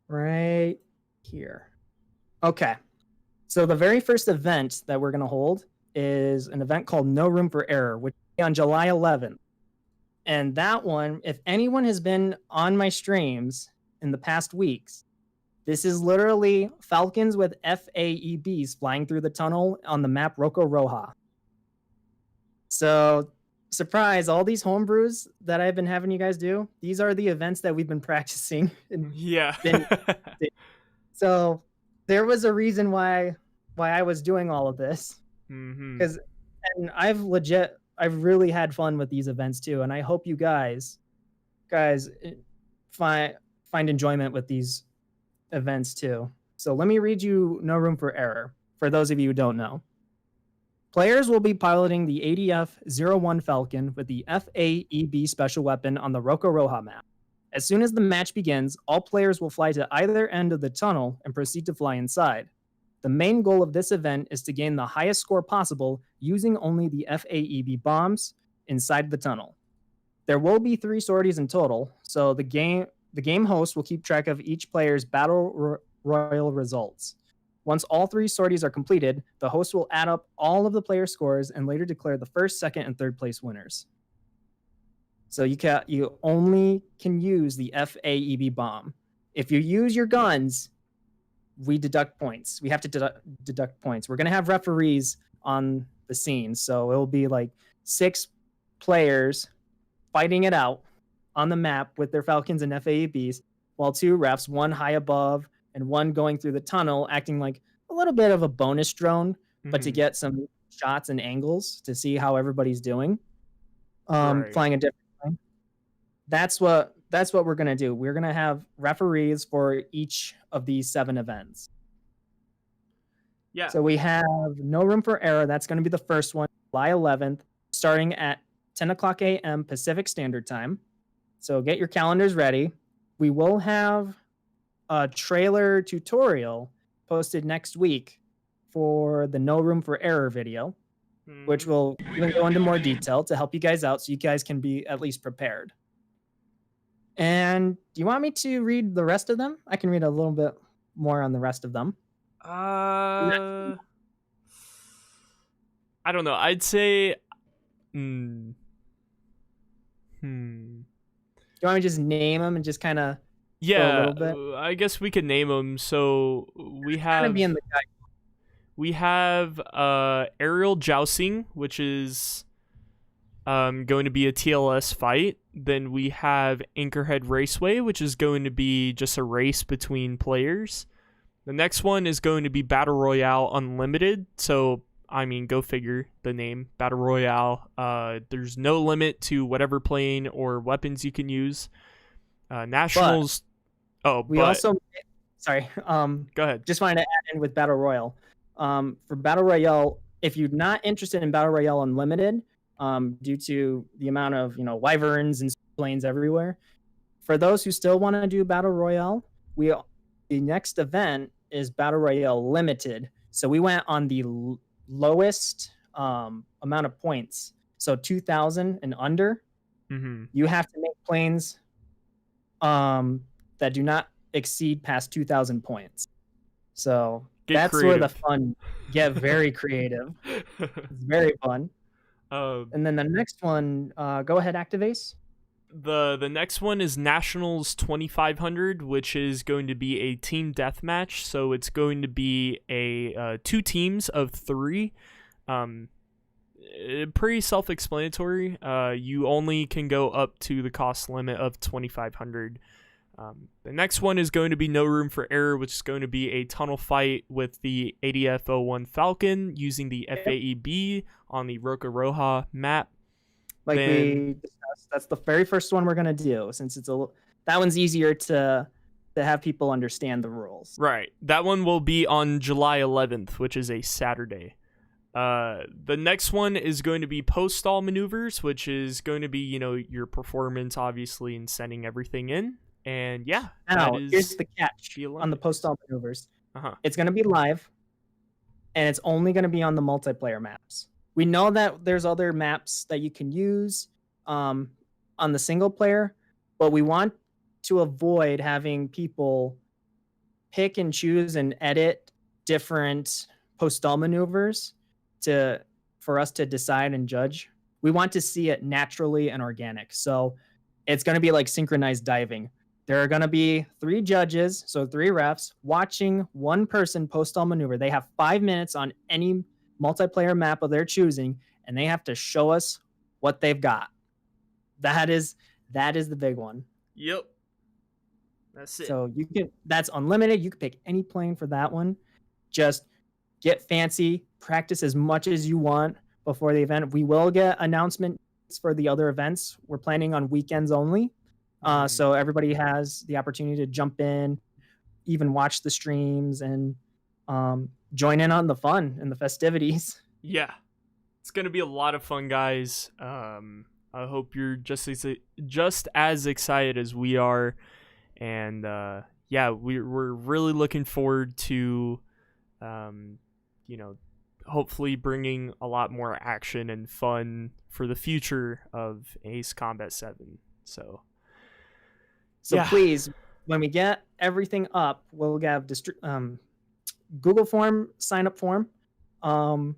right here. Okay. So the very first event that we're going to hold is an event called No Room for Error, which will be on July 11th. And that one, if anyone has been on my streams in the past weeks, this is literally Falcons with FAEBs flying through the tunnel on the map Roco Roja. So, surprise, all these homebrews that I've been having you guys do, these are the events that we've been practicing. Yeah. So, there was a reason why I was doing all of this. Mm-hmm. Because I've really had fun with these events too, and I hope you guys find enjoyment with these events too. So let me read you No Room for Error for those of you who don't know. Players will be piloting the ADF-01 Falcon with the FAEB special weapon on the Roco Roja map. As soon as the match begins, all players will fly to either end of the tunnel and proceed to fly inside. The main goal of this event is to gain the highest score possible using only the FAEB bombs inside the tunnel. There will be 3 sorties in total, so the game host will keep track of each player's battle royal results. Once all 3 sorties are completed, the host will add up all of the player scores and later declare the first, second, and third place winners. So you only can use the FAEB bomb. If you use your guns, we deduct points. We have to deduct points. We're going to have referees on the scene, so it'll be like 6 players fighting it out on the map with their Falcons and FAEBs, while 2 refs, 1 high above and 1 going through the tunnel, acting like a little bit of a bonus drone, but to get some shots and angles to see how everybody's doing. Flying a different way. That's what we're going to do. We're going to have referees for each of these 7 events. Yeah. So we have No Room for Error. That's going to be the first one, July 11th, starting at 10 o'clock a.m. Pacific Standard Time. So get your calendars ready. We will have a trailer tutorial posted next week for the No Room for Error video, which will even go into more detail to help you guys out so you guys can be at least prepared. And do you want me to read the rest of them? I can read a little bit more on the rest of them. I don't know. I'd say you want me to just name them and just kind of go a Yeah, little bit? I guess we could name them. So we Kind of have be in the guide. aerial jousting, which is going to be a TLS fight. Then we have Anchorhead Raceway, which is going to be just a race between players. The next one is going to be Battle Royale Unlimited. So, I mean, go figure, the name, Battle Royale. There's no limit to whatever plane or weapons you can use. Nationals... Sorry. Go ahead. Just wanted to add in with Battle Royale. For Battle Royale, if you're not interested in Battle Royale Unlimited, due to the amount of wyverns and planes everywhere, for those who still want to do Battle Royale, the next event is Battle Royale Limited. So we went on the lowest amount of points. So 2,000 and under. Mm-hmm. You have to make planes that do not exceed past 2,000 points. So that's where the fun get very creative. It's very fun. And then the next one, go ahead, ActivAce. The next one is Nationals 2500, which is going to be a team deathmatch. So it's going to be a 2 teams of 3. Pretty self-explanatory. You only can go up to the cost limit of 2,500. The next one is going to be No Room for Error, which is going to be a tunnel fight with the ADF-01 Falcon using the FAEB on the Roca Roja map. We discussed, that's the very first one we're gonna do, since that one's easier to have people understand the rules. Right. That one will be on July 11th, which is a Saturday. The next one is going to be post-stall maneuvers, which is going to be, your performance, obviously, in sending everything in. And yeah, now here's the catch on the post-stall maneuvers. It's going to be live, and it's only going to be on the multiplayer maps. We know that there's other maps that you can use on the single player, but we want to avoid having people pick and choose and edit different post-stall maneuvers for us to decide and judge. We want to see it naturally and organic. So it's going to be like synchronized diving. There are going to be 3 judges, so 3 refs, watching one person post-stall maneuver. They have 5 minutes on any multiplayer map of their choosing, and they have to show us what they've got. That is the big one. Yep. That's it. So that's unlimited. You can pick any plane for that one. Just get fancy, practice as much as you want before the event. We will get announcements for the other events. We're planning on weekends only. So everybody has the opportunity to jump in, even watch the streams, and join in on the fun and the festivities. Yeah, it's gonna be a lot of fun, guys. I hope you're just as excited as we are, and yeah, we're really looking forward to, hopefully bringing a lot more action and fun for the future of Ace Combat 7. So yeah. Please, when we get everything up, we'll have Google form, sign up form. You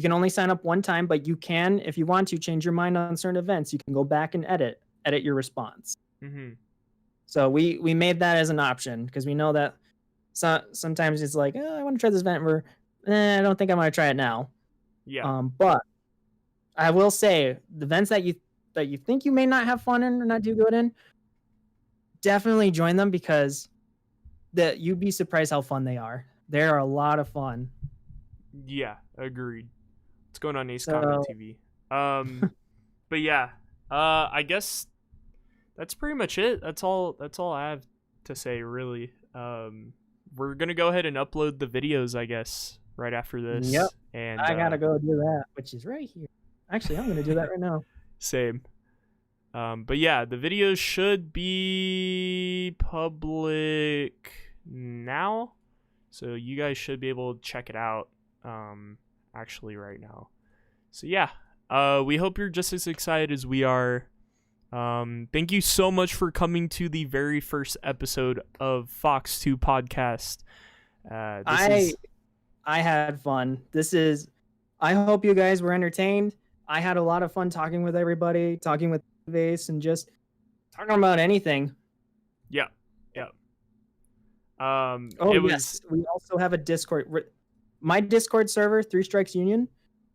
can only sign up one time, but you can, if you want to, change your mind on certain events. You can go back and edit your response. Mm-hmm. So we made that as an option because we know that sometimes it's like, I want to try this event, I don't think I'm going to try it now. Yeah. But I will say the events that you think you may not have fun in or not do good in, definitely join them, because you'd be surprised how fun they are. They are a lot of fun. Yeah, agreed. What's going on, Ace Combat TV? But yeah, I guess that's pretty much it. That's all I have to say, really. We're gonna go ahead and upload the videos, I guess, right after this. Yep. And I gotta go do that, which is right here. Actually, I'm gonna do that right now. Same. But yeah, the videos should be public now, so you guys should be able to check it out actually right now. So yeah, we hope you're just as excited as we are. Thank you so much for coming to the very first episode of Fox 2 Podcast. I had fun. I hope you guys were entertained. I had a lot of fun talking with everybody, talking with Vase, and just talking about anything. Yeah. Yeah. Oh, it was yes. We also have a Discord. My Discord server, Three Strikes Union,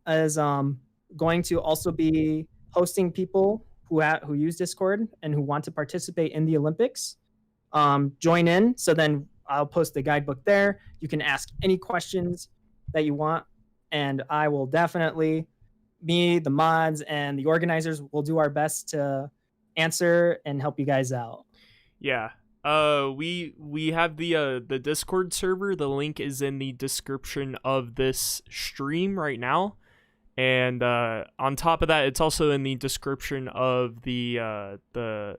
is going to also be hosting people who use Discord and who want to participate in the Olympics. Join in. So then I'll post the guidebook there. You can ask any questions that you want, and I will definitely, me, the mods, and the organizers will do our best to answer and help you guys out. Yeah. We have the Discord server. The link is in the description of this stream right now. And on top of that, it's also in the description of the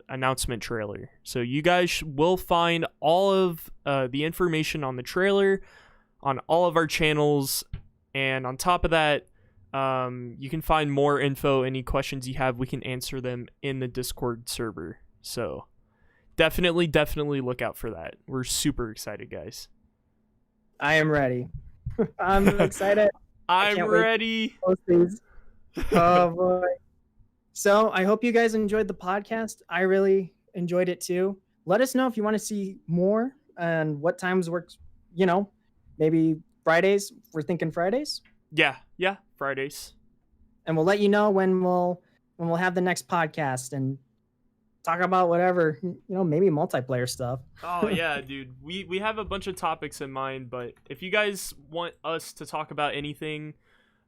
announcement trailer. So you guys will find all of the information on the trailer on all of our channels. And on top of that, you can find more info. Any questions you have, we can answer them in the Discord server. So definitely look out for that. We're super excited, guys. I am ready. I'm excited. I'm ready. Oh boy. So I hope you guys enjoyed the podcast. I really enjoyed it too. Let us know if you want to see more and what times works, maybe Fridays. We're thinking Fridays. Yeah, Fridays. And we'll let you know when we'll have the next podcast and talk about whatever, maybe multiplayer stuff. Oh yeah, dude. We have a bunch of topics in mind, but if you guys want us to talk about anything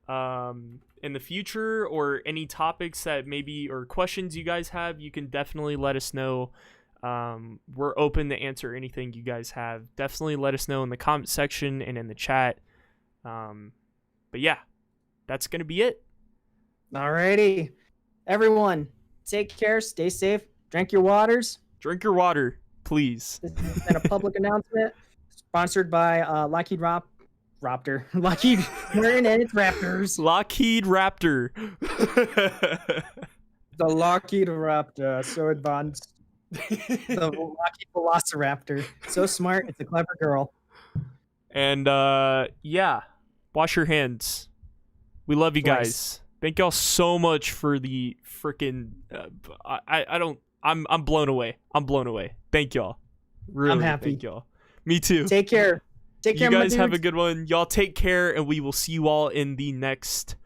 in the future or any topics that maybe or questions you guys have, you can definitely let us know. We're open to answer anything you guys have. Definitely let us know in the comment section and in the chat. But yeah, that's going to be it. Alrighty. Everyone, take care, stay safe. Drink your waters. Drink your water, please. This has been a public announcement sponsored by Lockheed Raptor. Lockheed Martin and its Raptors. Lockheed Raptor. The Lockheed Raptor, so advanced. The Lockheed Velociraptor. So smart, it's a clever girl. And yeah, wash your hands. We love you guys. Thank y'all so much for the freaking I'm blown away. I'm blown away. Thank y'all. Really, I'm happy. Thank y'all. Me too. Take care. Take care, you guys have a good one. Y'all take care, and we will see you all in the next